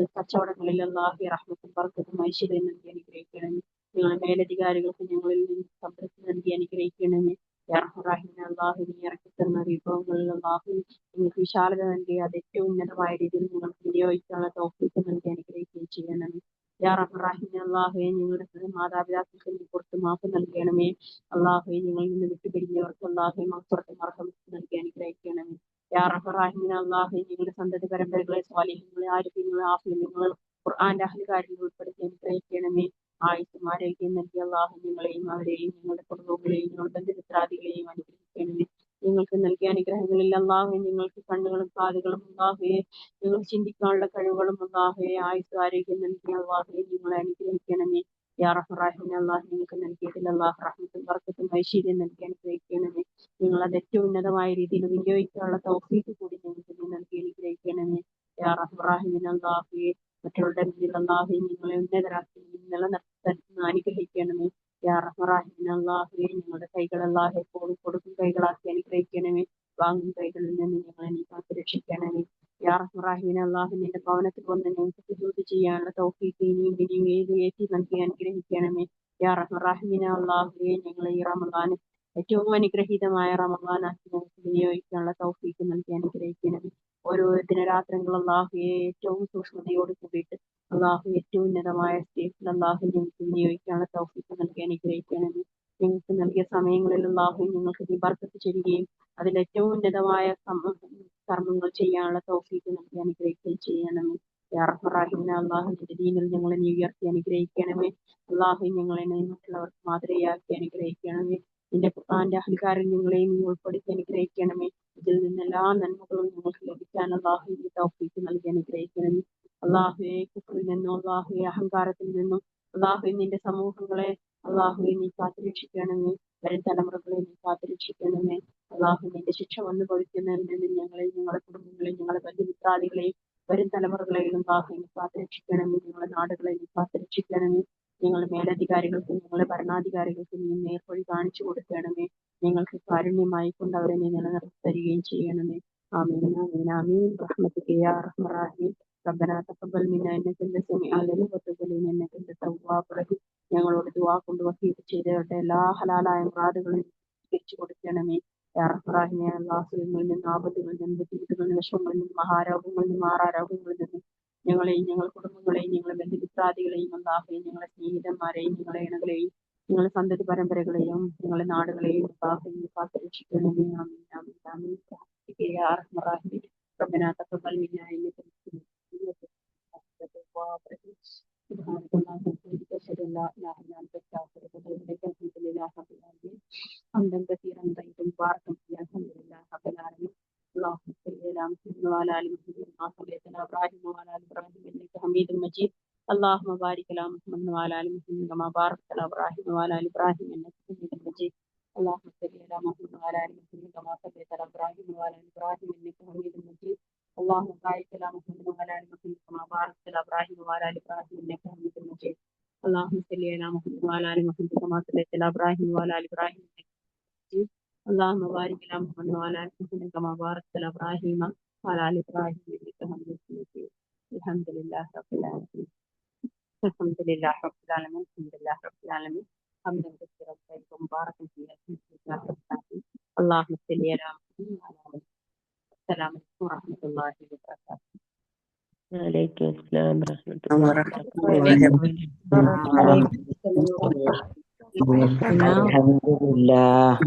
കച്ചവടങ്ങളിൽ അള്ളാഹു റഹ്മത്തും ബർക്കത്തും ഐശ്വര്യം നൽകി അനുഗ്രഹിക്കണമേ. ഞങ്ങളുടെ മേലധികാരികൾക്ക് ഞങ്ങളിൽ നിന്ന് സംതൃപ്തി നൽകി അനുഗ്രഹിക്കണമേ. യാ റഹ്മാൻ അള്ളാഹു നീ ഇറക്കിത്തന്ന വിഭവങ്ങളിൽ അള്ളാഹു നിങ്ങൾക്ക് വിശാലത നൽകി അത് ഏറ്റവും ഉന്നതമായ രീതിയിൽ നിങ്ങൾക്ക് വിനിയോഗിക്കാനുള്ള തൗഫീഖ് നൽകി അനുഗ്രഹിക്കുകയും ചെയ്യണമേ. യാ റഹ്മാൻ അള്ളാഹുയെ ഞങ്ങളുടെ മാതാപിതാക്കൾക്ക് നീ പുറത്ത് മാപ്പ് നൽകണമേ. അള്ളാഹുയെ ഞങ്ങളിൽ നിന്ന് വിട്ടുപിരിഞ്ഞവർക്ക് അള്ളാഹുയെ മഹ്ഫിറത്തും മർഹമത്തും നൽകി അനുഗ്രഹിക്കണമേ. യാ റഹ്മാൻ അള്ളാഹുയെ ഞങ്ങളുടെ സന്തതി പരമ്പരകളെ സ്വാലിഹ്യങ്ങളെ ആരോഗ്യങ്ങളെ ആഫിയങ്ങളെ ഖുർആന്റെ അഹ്ലുകാരിൽ ഉൾപ്പെടുത്തി അനുഗ്രഹിക്കണമേ. ആയുസ്സും ആരോഗ്യം നൽകിയ അള്ളാഹു ഞങ്ങളെയും അവരെയും ഞങ്ങളുടെ കുടുംബങ്ങളെയും ഞങ്ങളുടെ ബന്ധുമിത്രാദികളെയും അനുഗ്രഹിക്കണമേ. ഞങ്ങൾക്ക് നൽകിയ അനുഗ്രഹങ്ങളിൽ അള്ളാഹു ഞങ്ങൾക്ക് കണ്ണുകളും കാതുകളും അള്ളാഹുയെ ഞങ്ങൾ ചിന്തിക്കാനുള്ള കഴിവുകളും അള്ളാഹുയെ ആയുസ് ആരോഗ്യം നൽകിയ അള്ളാഹുയെ ഞങ്ങളെ അനുഗ്രഹിക്കണമേ. യാ റഹ്മാൻ അള്ളാഹു ഞങ്ങൾക്ക് നൽകിയതിൽ അള്ളാഹു റഹ്മത്തും ബർക്കത്തും ഐശ്വര്യം നൽകി അനുഗ്രഹിക്കണമേ. നിങ്ങൾ അത് ഏറ്റവും ഉന്നതമായ രീതിയിൽ വിനിയോഗിക്കാനുള്ള തൗഫീഖ് കൂടി ഞങ്ങൾക്ക് നൽകി അനുഗ്രഹിക്കണമേ. യാ റഹ്മാൻ അള്ളാഹുയെ മറ്റുള്ളവരുടെ മുന്നിൽ അള്ളാഹുയെ നിങ്ങളെ ഉന്നതരാക്കി നിലനിർത്തി അനുഗ്രഹിക്കണമേ. യാ റഹ്മാൻ അള്ളാഹുയെ ഞങ്ങളുടെ കൈകൾ അള്ളാഹു എപ്പോഴും കൊടുക്കും കൈകളാക്കി അനുഗ്രഹിക്കണമേ. വാങ്ങും കൈകളിൽ നിന്ന് ഞങ്ങളെ നീ കാത്തു രക്ഷിക്കണമേ. യാ റഹ്മാൻ അള്ളാഹു നിന്റെ ഭവനത്തിൽ വന്ന് ഞങ്ങൾക്ക് സുജൂദ് ചെയ്യാനുള്ള തൗഫീഖ് ഇനിയും ഇനിയും ഏറ്റി നൽകി അനുഗ്രഹിക്കണമേ. യാ റഹ്മാൻ അള്ളാഹുയെ ഞങ്ങളെ ഈ റമദാൻ ഏറ്റവും അനുഗ്രഹീതമായ റമദാനാക്കി ഞങ്ങൾക്ക് വിനിയോഗിക്കാനുള്ള തൗഫീഖ് നൽകി അനുഗ്രഹിക്കണമേ. ഓരോ ദിനരാത്രങ്ങൾ അള്ളാഹുയെ ഏറ്റവും സൂക്ഷ്മതയോട് കൂടിയിട്ട് അള്ളാഹു ഏറ്റവും ഉന്നതമായ സ്റ്റേജിൽ അള്ളാഹു ഞങ്ങൾക്ക് വിനിയോഗിക്കാനുള്ള തൗഫീഖ് നൽകി അനുഗ്രഹിക്കണമേ. ഞങ്ങൾക്ക് നൽകിയ സമയങ്ങളിൽ അള്ളാഹു ഞങ്ങൾക്ക് നീ ബർക്കത്ത് ചെയ്യുകയും അതിൽ ഏറ്റവും ഉന്നതമായ കർമ്മങ്ങൾ ചെയ്യാനുള്ള തൗഫീഖ് നൽകി അനുഗ്രഹിക്കുകയും ചെയ്യണമേ. യാ റഹ്മാൻ അള്ളാഹു നിന്റെ ദീനിൽ ഞങ്ങളെ നീ ഉയർത്തി അനുഗ്രഹിക്കണമേ. അള്ളാഹു ഞങ്ങളെ മറ്റുള്ളവർക്ക് മാതൃകയാക്കി അനുഗ്രഹിക്കണമേ. നിന്റെ ഖുർആന്റെ അഹ്ലുകാരിൽ ഞങ്ങളെ നീ ഉൾപ്പെടുത്തി അനുഗ്രഹിക്കണമേ. ഇതിൽ നിന്ന് എല്ലാ നന്മകളും ഞങ്ങൾക്ക് ലഭിക്കാൻ അള്ളാഹു നീ തൗഫീഖ് നൽകി അനുഗ്രഹിക്കണമേ. അള്ളാഹുയെ കുഫറിൽ നിന്നും അള്ളാഹുയെ അഹങ്കാരത്തിൽ നിന്നും അള്ളാഹുയെ നിന്റെ സമൂഹങ്ങളെ അള്ളാഹുയെ നീ കാത്തുരക്ഷിക്കണമേ. വരും തലമുറകളെ നീ കാത്തുരക്ഷിക്കണമേ. അള്ളാഹു നിന്റെ ശിക്ഷ വന്നു ഭവിക്കുന്നതിൽ നിന്ന് ഞങ്ങളെയും ഞങ്ങളുടെ കുടുംബങ്ങളെയും ഞങ്ങളുടെ ബന്ധുമിത്രാദികളെയും വരും തലമുറകളെയും അള്ളാഹു നീ കാത്തുരക്ഷിക്കണമേ. ഞങ്ങളുടെ നാടുകളെ നീ കാത്തുരക്ഷിക്കണമേ. ഞങ്ങളുടെ മേലധികാരികൾക്കും ഞങ്ങളുടെ ഭരണാധികാരികൾക്കും നീ നേർവഴി കാണിച്ചു കൊടുക്കണമേ. ഞങ്ങൾക്ക് കാരുണ്യമായി കൊണ്ട് അവരെ നീ നിലനിർത്തി തരികയും ചെയ്യണമേ. ആമീൻ ആമീൻ ആമീൻ റഹ്മത്തുക യാ അർഹമർ റഹീം. ربنا تقبل منا انك انت السميع العليم وتب علينا انك انت التواب الرحيم. ഞങ്ങളോട് ദുആ കൊണ്ട് വസീയത്ത് ചെയ്തവരുടെ എല്ലാ ഹലാലായ മുറാദുകളും തിരിച്ചു കൊടുക്കണമേ. യാ റഹ്മാൻ അല്ലാഹുവിൽ നിന്ന് ആപത്തുകളിൽ നിന്ന് ബുദ്ധിമുട്ടുകളിൽ നിന്ന് വിഷമങ്ങളിൽ നിന്ന് മഹാരോഗങ്ങളിൽ നിന്ന് മാറാരോഗങ്ങളിൽ നിന്ന് ഞങ്ങളെയും ഞങ്ങളുടെ കുടുംബങ്ങളെയും ഞങ്ങളുടെ ബന്ധുമിത്രാദികളെയും അല്ലാഹുവേ ഞങ്ങളുടെ സ്നേഹിതന്മാരെയും ഞങ്ങളുടെ ഇണകളെയും ഞങ്ങളുടെ സന്തതി പരമ്പരകളെയും ഞങ്ങളുടെ നാടുകളെയും അല്ലാഹുവേ കാത്തുരക്ഷിക്കണമേ. ആമീൻ ആമീൻ ആമീൻ യാ അർഹമർ റഹീം. ربنا تقبل منا انك انت التواب الرحيم. سبحانك اللهم وبحمدك اشهد ان لا اله الا انت استغفرك واتوب اليك. الحمد لله رب العالمين حمدا كثيرا طيبا مباركا فيه. الحمد لله رب العالمين. اللهم صل على محمد وعلى ال محمد كما صليت على ابراهيم وعلى ال ابراهيم انك حميد مجيد. اللهم بارك على محمد وعلى ال محمد كما باركت على ابراهيم وعلى ال ابراهيم انك حميد مجيد. اللهم صل على محمد وعلى ال محمد كما صليت على ابراهيم وعلى ال ابراهيم انك حميد مجيد. اللهم بارك على محمد وعلى ال محمد كما باركت على ابراهيم وعلى ال ابراهيم انك حميد مجيد. اللهم صل على محمد وعلى ال محمد كما صليت على ابراهيم وعلى ال ابراهيم انك حميد مجيد. اللهم بارك على محمد وعلى آل محمد كما باركت على إبراهيم وعلى آل إبراهيم إنك حميد مجيد. الحمد لله رب العالمين. الحمد لله رب العالمين. الحمد لله رب العالمين. حمدا كثيرا طيبا مباركا فيه. الحمد لله رب العالمين. اللهم صل على محمد وعلى آل محمد. السلام عليكم ورحمة الله وبركاته. وعليكم السلام ورحمة الله ورحمة وبركاته. الله وبركاته. وعليكم السلام ورحمة الله وبركاته. الحمد لله.